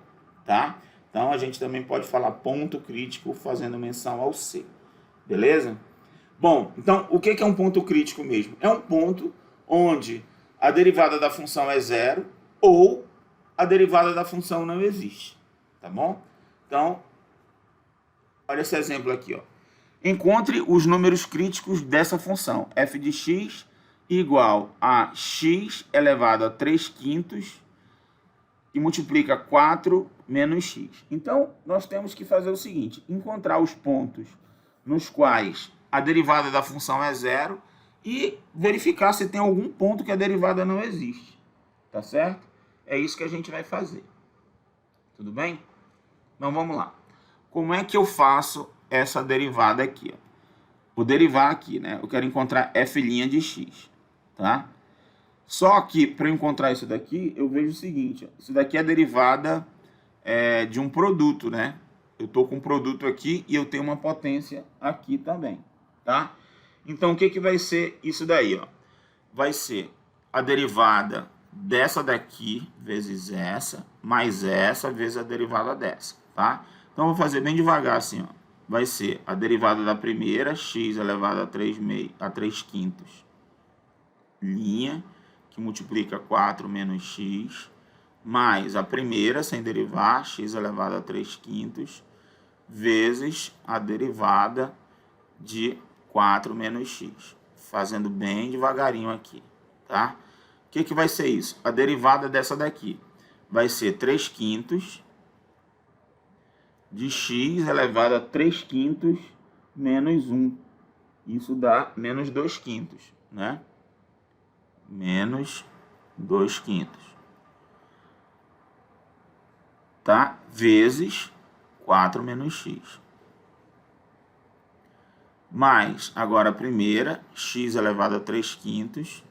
tá? Então, a gente também pode falar ponto crítico fazendo menção ao C, beleza? Bom, então, o que é um ponto crítico mesmo? É um ponto onde a derivada da função é zero ou a derivada da função não existe, tá bom? Então, olha esse exemplo aqui, ó. Encontre os números críticos dessa função, f de x igual a x elevado a 3 quintos e multiplica 4 menos x. Então, nós temos que fazer o seguinte, encontrar os pontos nos quais a derivada da função é zero e verificar se tem algum ponto que a derivada não existe, tá certo? É isso que a gente vai fazer, tudo bem? Então, vamos lá. Como é que eu faço essa derivada aqui? Ó? Vou derivar aqui, né? Eu quero encontrar f' de x, tá? Só que, para eu encontrar isso daqui, eu vejo o seguinte, ó, isso daqui é a derivada de um produto, né? Eu estou com um produto aqui e eu tenho uma potência aqui também, tá? Então, o que vai ser isso daí, ó? Vai ser a derivada dessa daqui vezes essa, mais essa vezes a derivada dessa, tá? Então, eu vou fazer bem devagar assim, ó. Vai ser a derivada da primeira, x elevado a 3 quintos, linha, que multiplica 4 menos x, mais a primeira, sem derivar, x elevado a 3 quintos, vezes a derivada de 4 menos x. Fazendo bem devagarinho aqui, tá? O que vai ser isso? A derivada dessa daqui vai ser 3 quintos de x elevado a 3 quintos menos 1. Isso dá menos 2 quintos, né? Menos 2 quintos. Tá? Vezes 4 menos x. Mais, agora a primeira, x elevado a 3 quintos,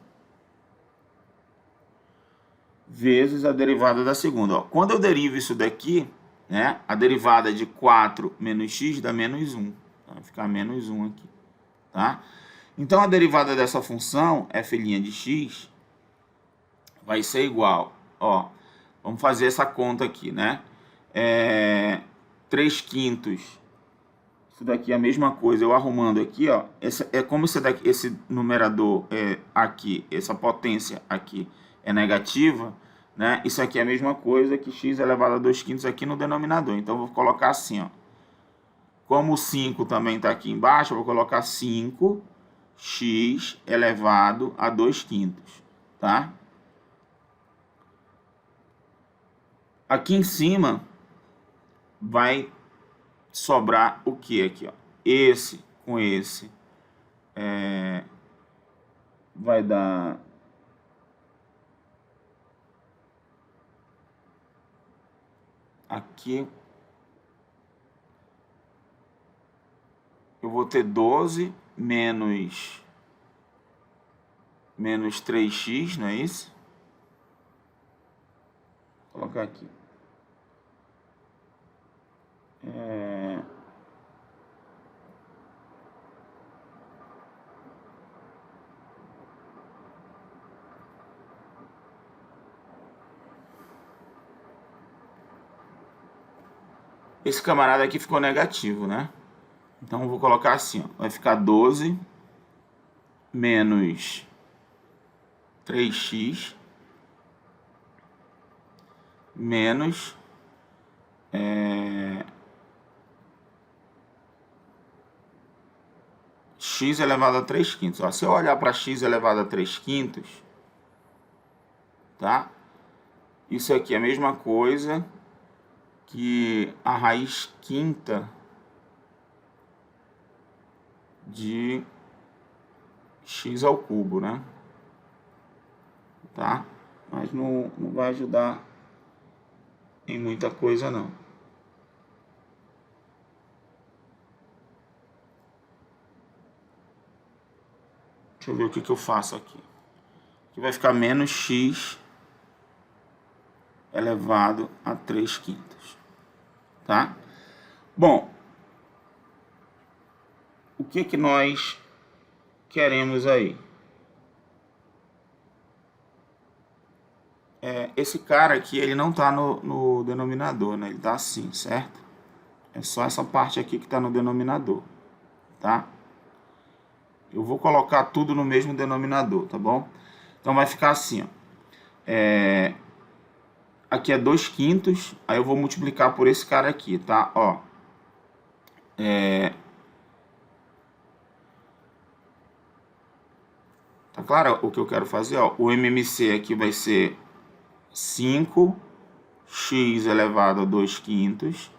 vezes a derivada da segunda. Ó, quando eu derivo isso daqui, né, a derivada de 4 menos x dá menos 1. Então, vai ficar menos 1 aqui. Tá? Então, a derivada dessa função, f' de x, vai ser igual, ó, vamos fazer essa conta aqui, né? 3 quintos, isso daqui é a mesma coisa, eu arrumando aqui, ó, é como esse numerador aqui, essa potência aqui é negativa, né? Isso aqui é a mesma coisa que x elevado a 2 quintos aqui no denominador, então eu vou colocar assim, ó. Como o 5 também está aqui embaixo, eu vou colocar 5x elevado a 2 quintos, tá? Aqui em cima vai sobrar o que aqui, ó? Esse com esse vai dar aqui eu vou ter 12 menos 3x, não é isso? Vou colocar aqui. Esse camarada aqui ficou negativo, né? Então eu vou colocar assim, ó. Vai ficar 12 menos 3x menos x elevado a 3 quintos. Ó, se eu olhar para x elevado a 3 quintos, tá? Isso aqui é a mesma coisa que a raiz quinta de x ao cubo, né? Tá? Mas não vai ajudar em muita coisa, não. Deixa eu ver o que eu faço aqui. Aqui vai ficar menos x elevado a 3/5. Tá? Bom, o que nós queremos aí? Esse cara aqui, ele não está no denominador, né? Ele está assim, certo? É só essa parte aqui que está no denominador, tá? Eu vou colocar tudo no mesmo denominador, tá bom? Então vai ficar assim, ó. Aqui é 2/5, aí eu vou multiplicar por esse cara aqui, tá? Ó. Tá claro o que eu quero fazer? Ó, o MMC aqui vai ser 5x elevado a 2/5,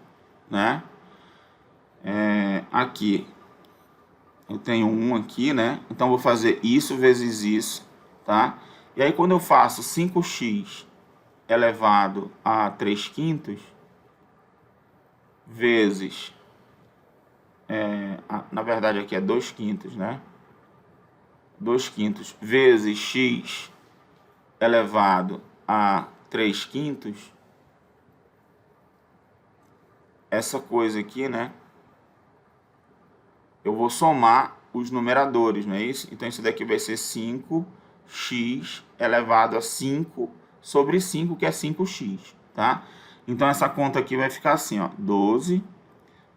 né? Aqui eu tenho 1 aqui, né? Então vou fazer isso vezes isso, tá? E aí quando eu faço 5x elevado a 3/5 vezes, na verdade aqui é 2/5, né? 2/5 vezes x elevado a 3/5, essa coisa aqui, né? Eu vou somar os numeradores, não é isso? Então isso daqui vai ser 5x elevado a 5 sobre 5, que é 5x, tá? Então essa conta aqui vai ficar assim, ó, 12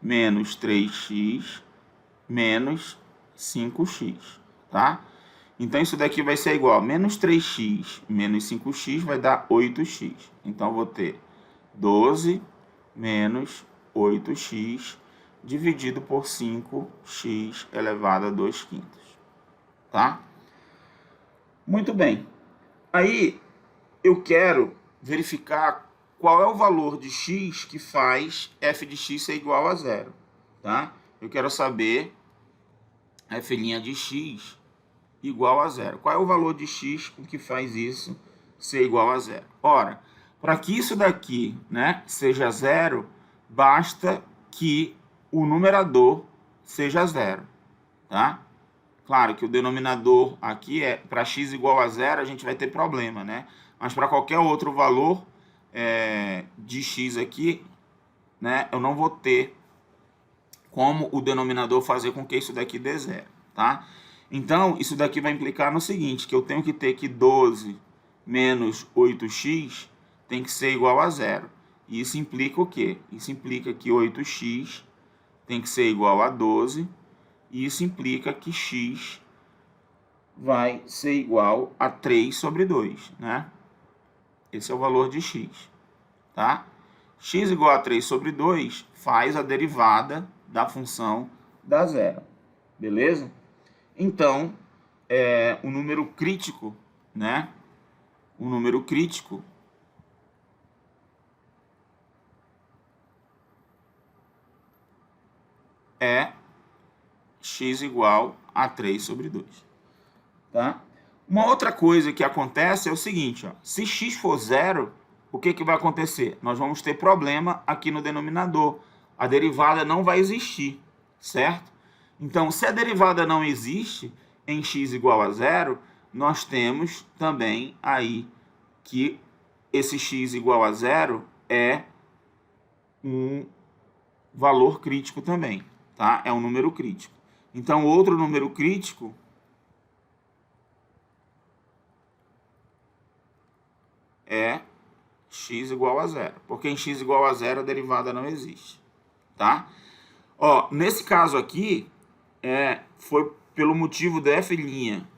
menos 3x menos 5x, tá? Então isso daqui vai ser igual a menos 3x menos 5x vai dar 8x. Então eu vou ter 12 menos 8x dividido por 5x elevado a 2/5. Tá? Muito bem. Aí eu quero verificar qual é o valor de x que faz f de x ser igual a zero. Tá? Eu quero saber f' de x igual a zero. Qual é o valor de x que faz isso ser igual a zero? Ora, para que isso daqui, né, seja zero, basta que o numerador seja zero, tá? Claro que o denominador aqui é para x igual a zero, a gente vai ter problema, né? Mas para qualquer outro valor de x aqui, né, eu não vou ter como o denominador fazer com que isso daqui dê zero, tá? Então, isso daqui vai implicar no seguinte, que eu tenho que ter que 12 menos 8x tem que ser igual a zero. E isso implica o quê? Isso implica que 8x tem que ser igual a 12, e isso implica que x vai ser igual a 3 sobre 2, né? Esse é o valor de x, tá? X igual a 3 sobre 2 faz a derivada da função da zero, beleza? Então, o número crítico, né? O número crítico é x igual a 3 sobre 2. Tá? Uma outra coisa que acontece é o seguinte, ó, se x for zero, o que vai acontecer? Nós vamos ter problema aqui no denominador. A derivada não vai existir, certo? Então, se a derivada não existe em x igual a zero, nós temos também aí que esse x igual a zero é um valor crítico também, tá? É um número crítico. Então, outro número crítico é x igual a zero, porque em x igual a zero a derivada não existe, tá? Ó, nesse caso aqui, foi pelo motivo da f'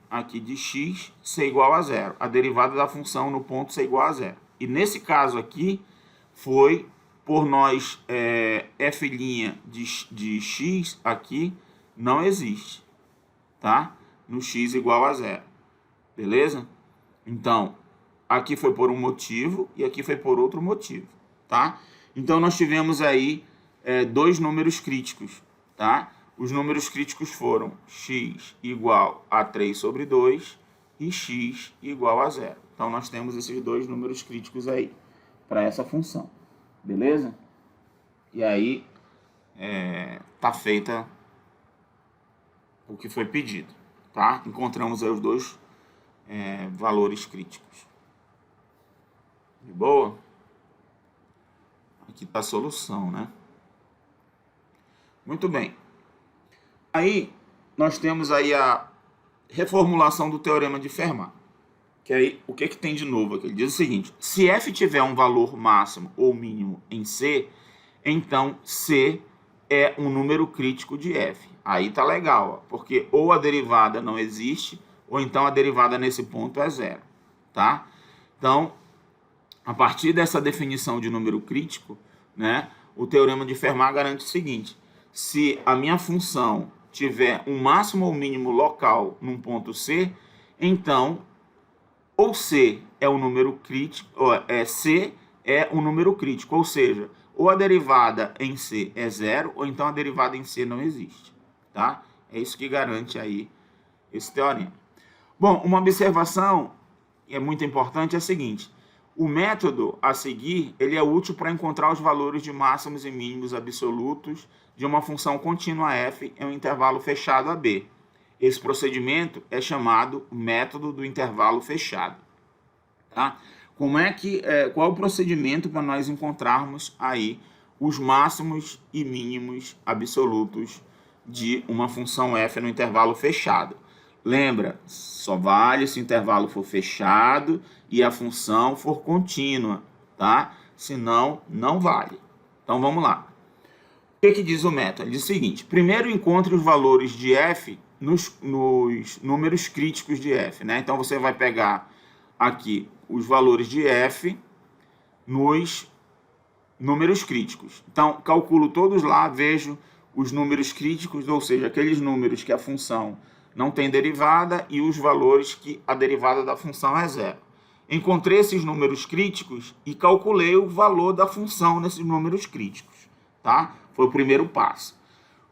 aqui de x ser igual a zero, a derivada da função no ponto ser igual a zero. E nesse caso aqui, foi por nós, f' de x aqui não existe, tá? No x igual a zero, beleza? Então, aqui foi por um motivo e aqui foi por outro motivo, tá? Então, nós tivemos aí dois números críticos, tá? Os números críticos foram x igual a 3 sobre 2 e x igual a zero. Então, nós temos esses dois números críticos aí para essa função, beleza? E aí, tá feita o que foi pedido, tá? Encontramos aí os dois valores críticos. De boa? Aqui está a solução, né? Muito bem. Aí, nós temos aí a reformulação do teorema de Fermat. Que aí, o que tem de novo aqui? Ele diz o seguinte: se f tiver um valor máximo ou mínimo em C, então C é um número crítico de f. Aí tá legal, ó, porque ou a derivada não existe, ou então a derivada nesse ponto é zero, tá? Então, a partir dessa definição de número crítico, né, o teorema de Fermat garante o seguinte: se a minha função tiver um máximo ou mínimo local num ponto C, então ou C é um número crítico, ou C é um número crítico, ou seja, ou a derivada em C é zero, ou então a derivada em C não existe, tá? É isso que garante aí esse teorema. Bom, uma observação que é muito importante é a seguinte: o método a seguir ele é útil para encontrar os valores de máximos e mínimos absolutos de uma função contínua f em um intervalo fechado a b. Esse procedimento é chamado método do intervalo fechado. Tá? Qual é o procedimento para nós encontrarmos aí os máximos e mínimos absolutos de uma função f no intervalo fechado? Lembra, só vale se o intervalo for fechado e a função for contínua, tá? Senão, não vale. Então, vamos lá. O que diz o método? Ele diz o seguinte: primeiro encontre os valores de f nos números críticos de f, né? Então, você vai pegar aqui os valores de f nos números críticos. Então, calculo todos lá, vejo os números críticos, ou seja, aqueles números que a função não tem derivada e os valores que a derivada da função é zero. Encontrei esses números críticos e calculei o valor da função nesses números críticos, tá? Foi o primeiro passo.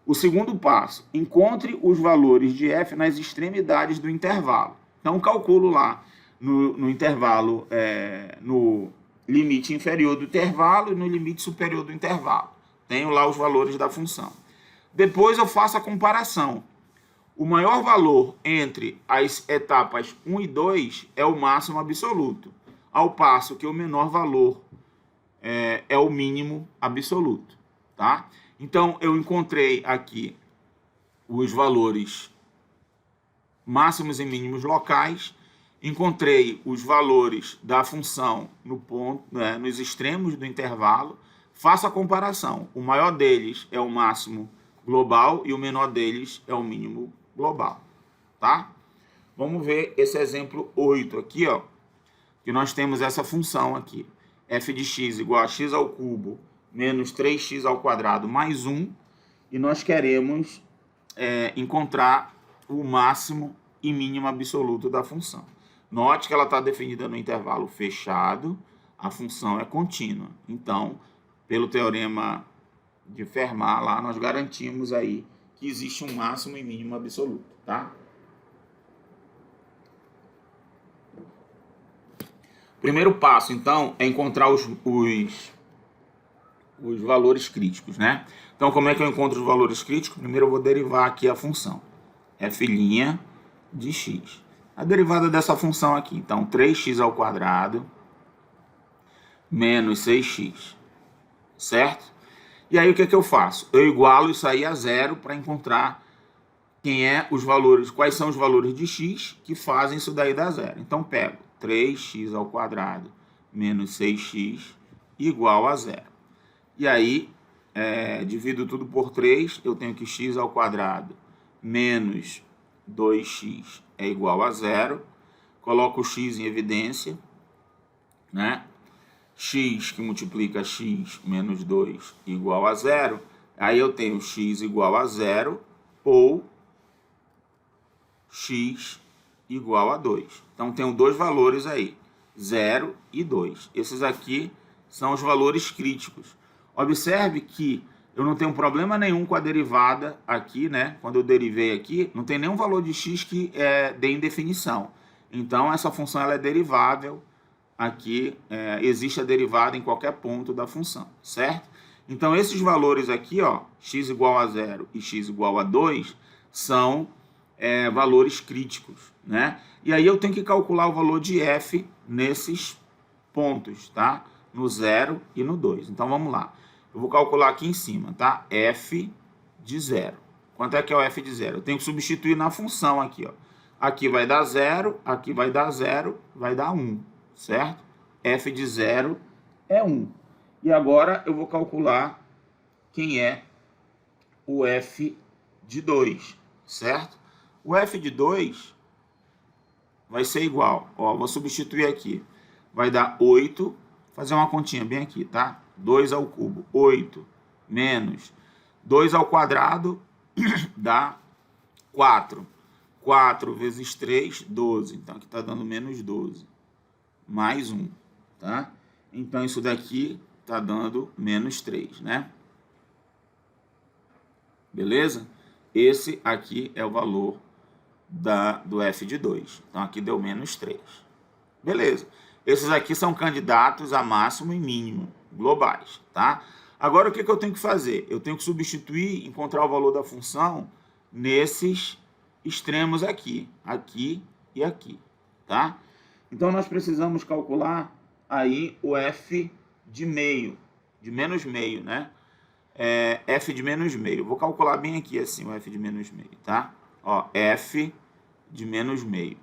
O segundo passo: encontre os valores de f nas extremidades do intervalo. Então, calculo lá no intervalo, no limite inferior do intervalo e no limite superior do intervalo. Tenho lá os valores da função. Depois eu faço a comparação. O maior valor entre as etapas 1 e 2 é o máximo absoluto, ao passo que o menor valor é o mínimo absoluto, tá? Então, eu encontrei aqui os valores máximos e mínimos locais, encontrei os valores da função no ponto, nos extremos do intervalo, faço a comparação. O maior deles é o máximo global e o menor deles é o mínimo global, tá? Vamos ver esse exemplo 8 aqui, ó, que nós temos essa função aqui, f de x igual a x ao cubo menos 3x ao quadrado mais 1, e nós queremos encontrar o máximo e mínimo absoluto da função. Note que ela está definida no intervalo fechado, a função é contínua. Então, pelo teorema de Fermat, lá nós garantimos aí que existe um máximo e mínimo absoluto, tá? Primeiro passo, então, é encontrar os valores críticos, né? Então, como é que eu encontro os valores críticos? Primeiro eu vou derivar aqui a função f' de x. A derivada dessa função aqui, então, 3x ao quadrado menos 6x, certo? E aí o que eu faço? Eu igualo isso aí a zero para encontrar quais são os valores de x que fazem isso daí dar zero. Então, pego 3x ao quadrado menos 6x igual a zero. E aí, divido tudo por 3, eu tenho que x ao quadrado menos 2x é igual a zero. Coloco o x em evidência, né? X que multiplica x menos 2 igual a zero. Aí eu tenho x igual a zero ou x igual a 2. Então, tenho dois valores aí, 0 e 2. Esses aqui são os valores críticos. Observe que eu não tenho problema nenhum com a derivada aqui, né? Quando eu derivei aqui, não tem nenhum valor de x que dê indefinição. Então, essa função ela é derivável. Aqui existe a derivada em qualquer ponto da função, certo? Então, esses valores aqui, ó, x igual a 0 e x igual a 2, são valores críticos, né? E aí eu tenho que calcular o valor de f nesses pontos, tá? No 0 e no 2. Então vamos lá. Eu vou calcular aqui em cima, tá? F de 0. Quanto é que é o f de 0? Eu tenho que substituir na função aqui, ó. Aqui vai dar 0, aqui vai dar 0, vai dar 1, certo? F de 0 é 1. E agora eu vou calcular quem é o f de 2, certo? O f de 2 vai ser igual, ó, vou substituir aqui. Vai dar 8, fazer uma continha bem aqui, tá? 2 ao cubo, 8, menos 2 ao quadrado, dá 4. 4 vezes 3, 12. Então, aqui está dando menos 12. Mais 1, tá? Então, isso daqui está dando menos 3, né? Beleza? Esse aqui é o valor do f de 2. Então, aqui deu menos 3. Beleza. Esses aqui são candidatos a máximo e mínimo globais, tá? Agora, o que eu tenho que fazer? Eu tenho que substituir, encontrar o valor da função nesses extremos aqui, aqui e aqui, tá? Então, nós precisamos calcular aí o f de meio, de menos meio, né? F de menos meio. Vou calcular bem aqui assim o f de menos meio, tá? Ó, f de menos meio.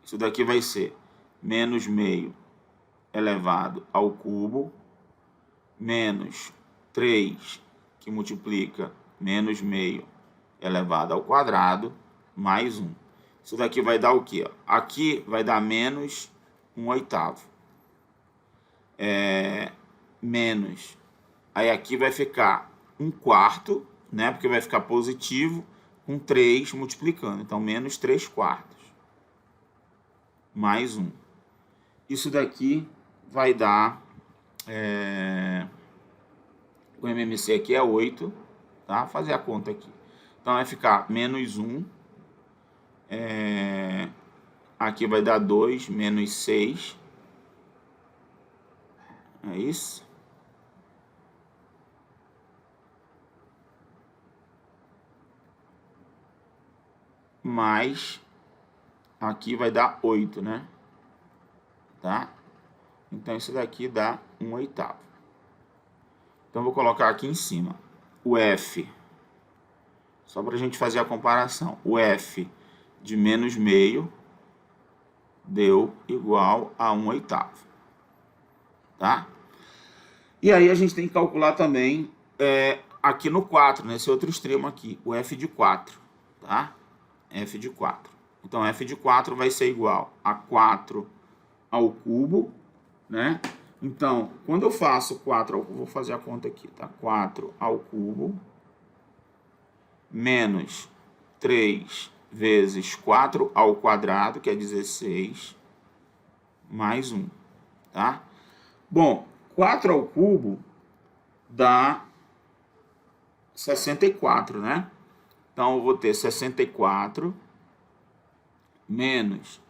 Isso daqui vai ser menos meio elevado ao cubo, menos 3, que multiplica menos meio elevado ao quadrado, mais 1. Isso daqui vai dar o quê? Aqui vai dar menos 1/8. Menos. Aí aqui vai ficar 1/4, né? Porque vai ficar positivo, com 3 multiplicando. Então, menos 3/4. Mais 1. Isso daqui vai dar... o MMC aqui é 8, tá? Vou fazer a conta aqui. Então, vai ficar menos 1. Aqui vai dar 2, menos 6. É isso? Mais... aqui vai dar 8, né? Tá? Então, isso daqui dá 1/8. Então, vou colocar aqui em cima o F, só para a gente fazer a comparação. O F de menos meio deu igual a 1/8. Tá? E aí, a gente tem que calcular também aqui no 4, nesse outro extremo aqui, o F de 4. Tá? F de 4. Então, F de 4 vai ser igual a 4 ao cubo, né? Então, quando eu faço 4 ao cubo, vou fazer a conta aqui, tá? 4 ao cubo menos 3 vezes 4 ao quadrado, que é 16, mais 1, tá? Bom, 4 ao cubo dá 64, né? Então, eu vou ter 64 menos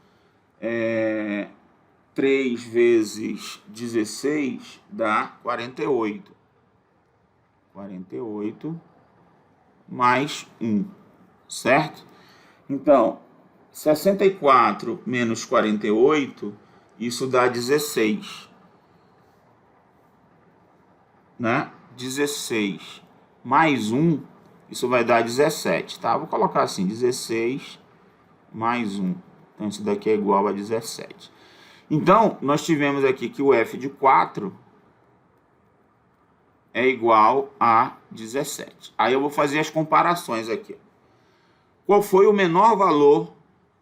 3 vezes 16 dá 48. 48 mais 1, certo? Então, 64 menos 48, isso dá 16. Né? 16 mais 1, isso vai dar 17, tá? Vou colocar assim, 16 mais 1. Então, isso daqui é igual a 17. Então, nós tivemos aqui que o F de 4 é igual a 17. Aí eu vou fazer as comparações aqui. Qual foi o menor valor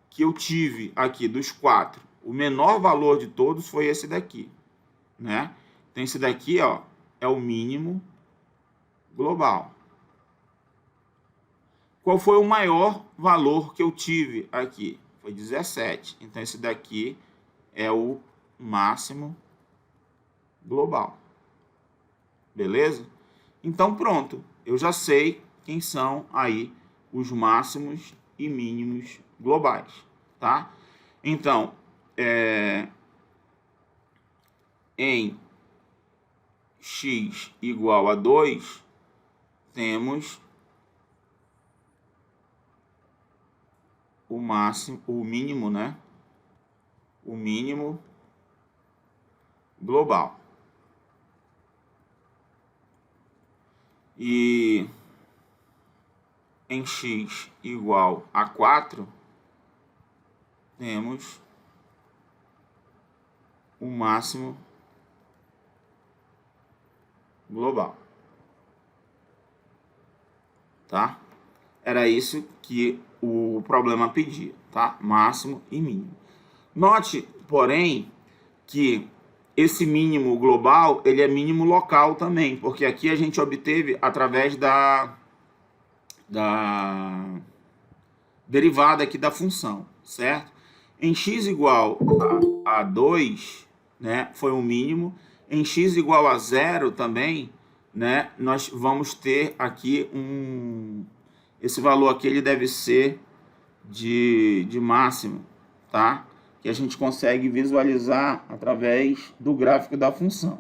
que eu tive aqui dos 4? O menor valor de todos foi esse daqui, né? Então, esse daqui, ó, é o mínimo global. Qual foi o maior valor que eu tive aqui? Foi 17. Então, esse daqui é o máximo global. Beleza? Então, pronto. Eu já sei quem são aí os máximos e mínimos globais, tá? Então, em x igual a 2, temos o máximo, o mínimo, né? O mínimo global. E em x igual a 4, temos o máximo global. Tá? Era isso que o problema pedia, tá? Máximo e mínimo. Note, porém, que esse mínimo global, ele é mínimo local também, porque aqui a gente obteve através da derivada aqui da função, certo? Em x igual a 2, né, foi o mínimo. Em x igual a 0 também, né, nós vamos ter aqui esse valor aqui, ele deve ser de máximo, tá? Que a gente consegue visualizar através do gráfico da função,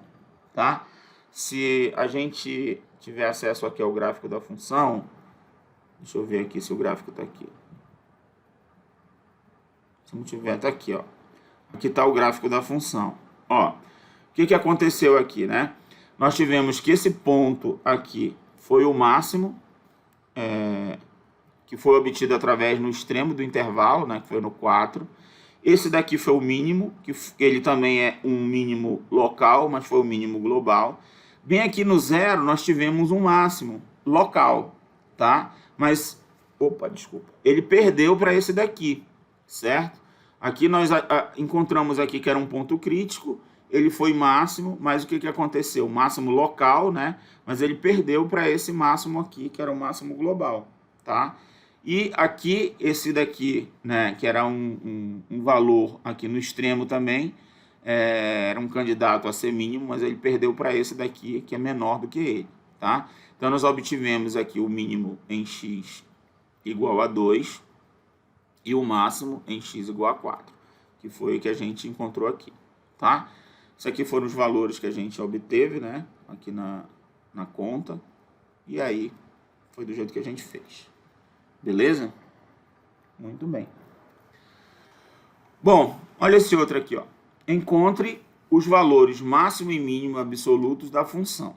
tá? Se a gente tiver acesso aqui ao gráfico da função, deixa eu ver aqui se o gráfico está aqui. Se não tiver, está aqui, ó. Aqui está o gráfico da função. Ó, o que aconteceu aqui, né? Nós tivemos que esse ponto aqui foi o máximo, que foi obtido através no extremo do intervalo, né? Que foi no 4. Esse daqui foi o mínimo, que ele também é um mínimo local, mas foi o mínimo global. Bem aqui no 0, nós tivemos um máximo local, tá? Mas, desculpa, ele perdeu para esse daqui, certo? Aqui nós encontramos aqui que era um ponto crítico, ele foi máximo, mas o que aconteceu? Máximo local, né? Mas ele perdeu para esse máximo aqui, que era o máximo global, tá? E aqui, esse daqui, né, que era um valor aqui no extremo também, era um candidato a ser mínimo, mas ele perdeu para esse daqui, que é menor do que ele, tá? Então, nós obtivemos aqui o mínimo em x igual a 2 e o máximo em x igual a 4, que foi o que a gente encontrou aqui, tá? Isso aqui foram os valores que a gente obteve, né, aqui na conta, e aí foi do jeito que a gente fez. Beleza? Muito bem. Bom, olha esse outro aqui, ó. Encontre os valores máximo e mínimo absolutos da função.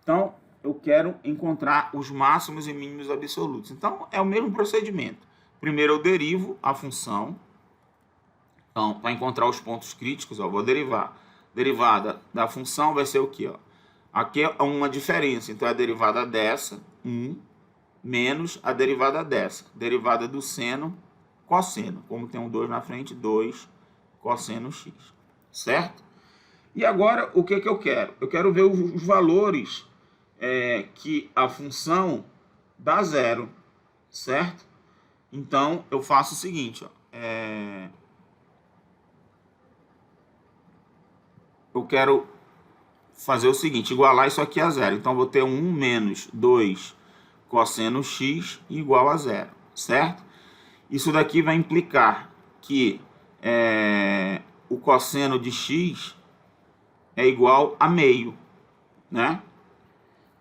Então, eu quero encontrar os máximos e mínimos absolutos. Então, é o mesmo procedimento. Primeiro eu derivo a função. Então, para encontrar os pontos críticos, eu vou derivar. Derivada da função vai ser o quê? Ó? Aqui é uma diferença. Então, a derivada dessa, 1, menos a derivada dessa. Derivada do seno, cosseno. Como tem um 2 na frente, 2 cosseno x. Certo? E agora, o que eu quero? Eu quero ver os valores que a função dá zero. Certo? Então, eu faço o seguinte, ó. Eu quero fazer o seguinte, igualar isso aqui a zero. Então, vou ter 1 menos 2 cosseno x igual a zero, certo? Isso daqui vai implicar que o cosseno de x é igual a meio, né?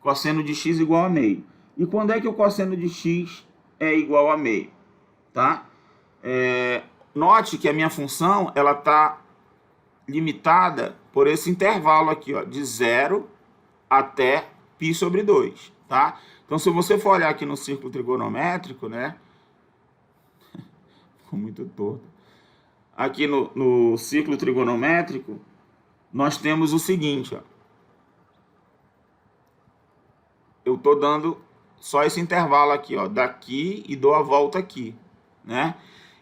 Cosseno de x igual a meio. E quando é que o cosseno de x é igual a meio, tá? Note que a minha função, ela está limitada por esse intervalo aqui, ó, de 0 até π sobre 2, tá? Então, se você for olhar aqui no círculo trigonométrico, né? Ficou muito torto. Aqui no círculo trigonométrico, nós temos o seguinte, ó. Eu estou dando só esse intervalo aqui, ó, daqui e dou a volta aqui, né?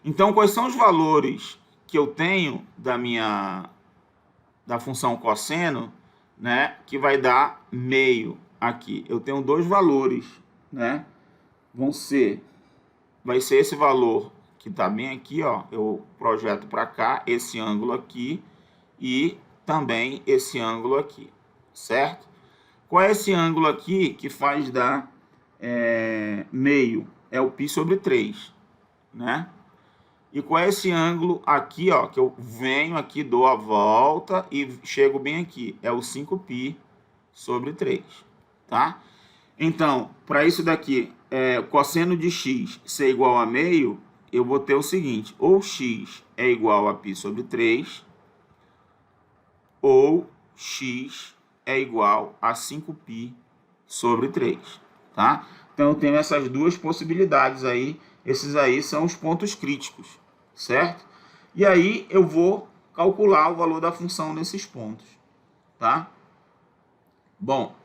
Então, quais são os valores que eu tenho da função cosseno, né, que vai dar meio aqui? Eu tenho dois valores, né? Vai ser esse valor que está bem aqui, ó. Eu projeto para cá esse ângulo aqui e também esse ângulo aqui, certo? Qual é esse ângulo aqui que faz dar meio? É o π sobre 3, né? E qual é esse ângulo aqui, ó, que eu venho aqui, dou a volta e chego bem aqui? É o 5π sobre 3, tá? Então, para isso daqui, cosseno de x ser igual a meio, eu vou ter o seguinte, ou x é igual a π sobre 3, ou x é igual a 5π sobre 3, tá? Então, eu tenho essas duas possibilidades aí, esses aí são os pontos críticos, certo? E aí, eu vou calcular o valor da função nesses pontos, tá? Bom,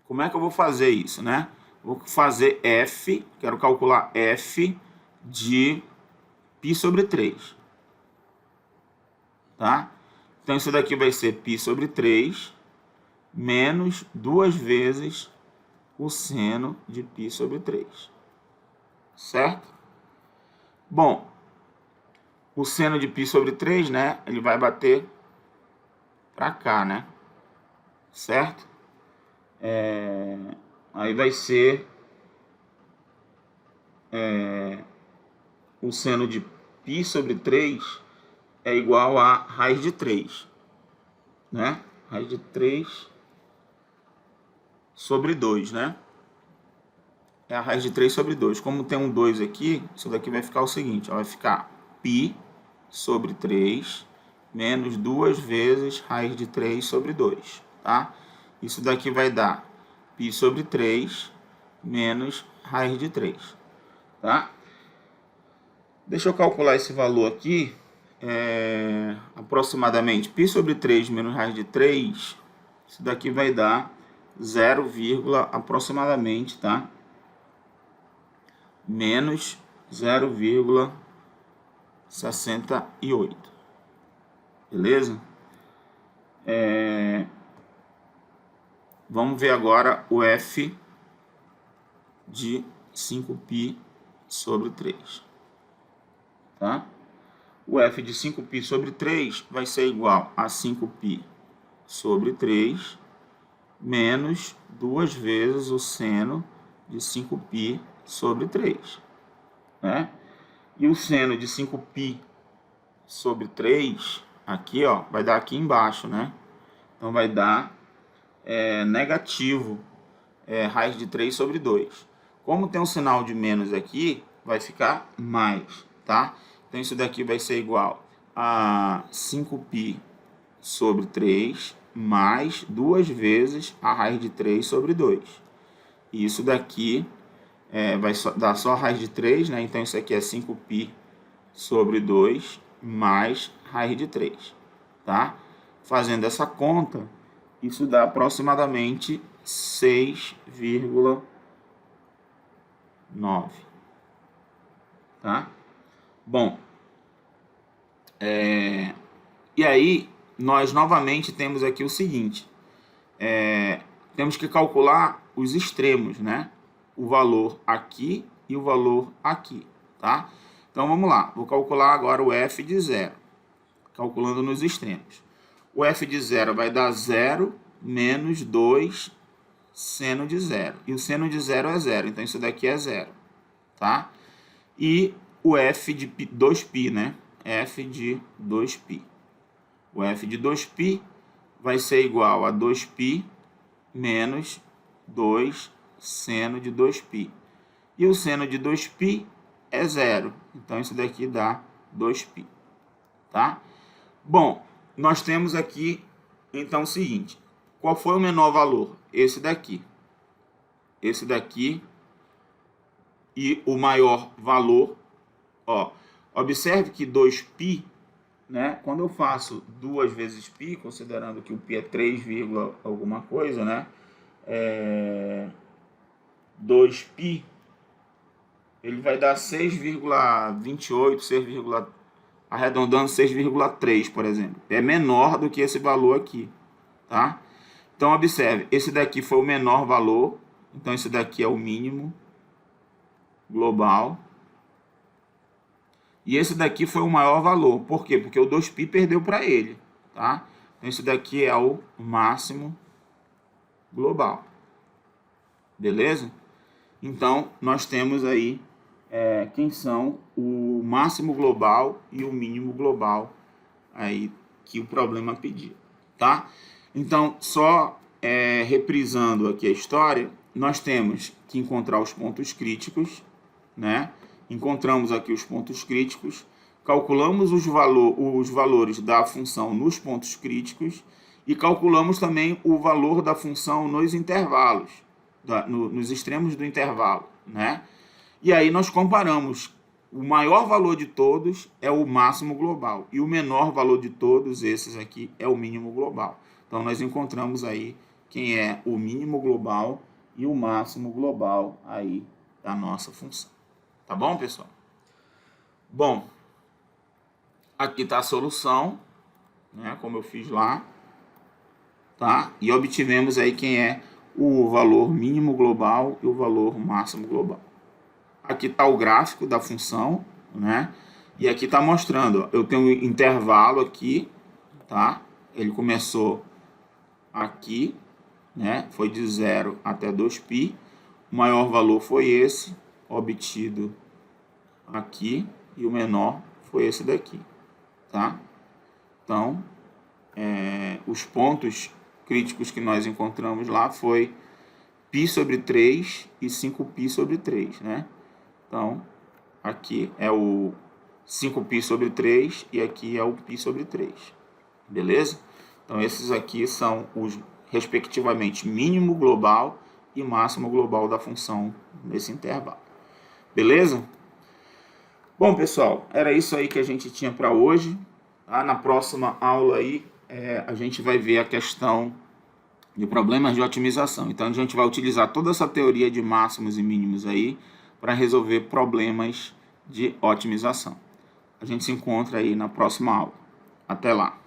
como é que eu vou fazer isso, né? Vou fazer f, quero calcular f de π sobre 3, tá? Então, isso daqui vai ser π sobre 3 menos 2 vezes o seno de π sobre 3, certo? Bom, o seno de π sobre 3, né, ele vai bater para cá, né? Certo? Aí vai ser o seno de π sobre 3 é igual a raiz de 3, né? Raiz de 3 sobre 2, né? É a raiz de 3 sobre 2. Como tem um 2 aqui, isso daqui vai ficar o seguinte, ó, vai ficar π sobre 3 menos 2 vezes raiz de 3 sobre 2, tá? Isso daqui vai dar π sobre 3 menos raiz de 3, tá? Deixa eu calcular esse valor aqui, aproximadamente π sobre 3 menos raiz de 3, isso daqui vai dar 0, aproximadamente, tá? Menos 0,68, beleza? Vamos ver agora o f de 5π sobre 3, tá? O f de 5π sobre 3 vai ser igual a 5π sobre 3 menos 2 vezes o seno de 5π sobre 3, né? E o seno de 5π sobre 3, aqui, ó, vai dar aqui embaixo, né? Então, vai dar negativo raiz de 3 sobre 2. Como tem um sinal de menos aqui, vai ficar mais, tá? Então, isso daqui vai ser igual a 5π sobre 3 mais 2 vezes a raiz de 3 sobre 2. E isso daqui vai dar só a raiz de 3, né? Então, isso aqui é 5π sobre 2 mais raiz de 3, tá? Fazendo essa conta, isso dá aproximadamente 6,9, tá? Bom, e aí, nós novamente temos aqui o seguinte, temos que calcular os extremos, né? O valor aqui e o valor aqui, tá? Então, vamos lá. Vou calcular agora o f de 0, calculando nos extremos. O f de 0 vai dar 0 menos 2 seno de 0. E o seno de 0 é 0, então isso daqui é 0, tá? E o f de 2π, né? F de 2π. O f de 2π vai ser igual a 2π menos 2 seno de 2π. E o seno de 2π é 0. Então, isso daqui dá 2π, tá? Bom, nós temos aqui, então, o seguinte. Qual foi o menor valor? Esse daqui. Esse daqui. E o maior valor, ó. Observe que 2π, né? Quando eu faço 2 vezes π, considerando que o π é 3, alguma coisa, né? 2π, ele vai dar 6,28, arredondando 6,3, por exemplo. É menor do que esse valor aqui, tá? Então, observe, esse daqui foi o menor valor, então esse daqui é o mínimo global. E esse daqui foi o maior valor. Por quê? Porque o 2π perdeu para ele, tá? Então, esse daqui é o máximo global. Beleza? Então, nós temos aí quem são o máximo global e o mínimo global aí que o problema pediu, tá? Então, só reprisando aqui a história, nós temos que encontrar os pontos críticos, né? Encontramos aqui os pontos críticos, calculamos os valores da função nos pontos críticos e calculamos também o valor da função nos intervalos, nos extremos do intervalo, né? E aí nós comparamos. O maior valor de todos é o máximo global e o menor valor de todos esses aqui é o mínimo global. Então nós encontramos aí quem é o mínimo global e o máximo global aí da nossa função. Tá bom, pessoal? Bom, aqui está a solução, né, como eu fiz lá, tá? E obtivemos aí quem é o valor mínimo global e o valor máximo global. Aqui está o gráfico da função, né? E aqui está mostrando, eu tenho um intervalo aqui, tá? Ele começou aqui, né? Foi de 0 até 2π. O maior valor foi esse, obtido aqui, e o menor foi esse daqui, tá? Então, os pontos críticos que nós encontramos lá foi π/3 e 5π/3, né? Então, aqui é o 5π/3 e aqui é o π/3, beleza? Então, esses aqui são os, respectivamente, mínimo global e máximo global da função nesse intervalo, beleza? Bom, pessoal, era isso aí que a gente tinha para hoje. Tá? Na próxima aula aí, a gente vai ver a questão de problemas de otimização. Então, a gente vai utilizar toda essa teoria de máximos e mínimos aí para resolver problemas de otimização. A gente se encontra aí na próxima aula. Até lá!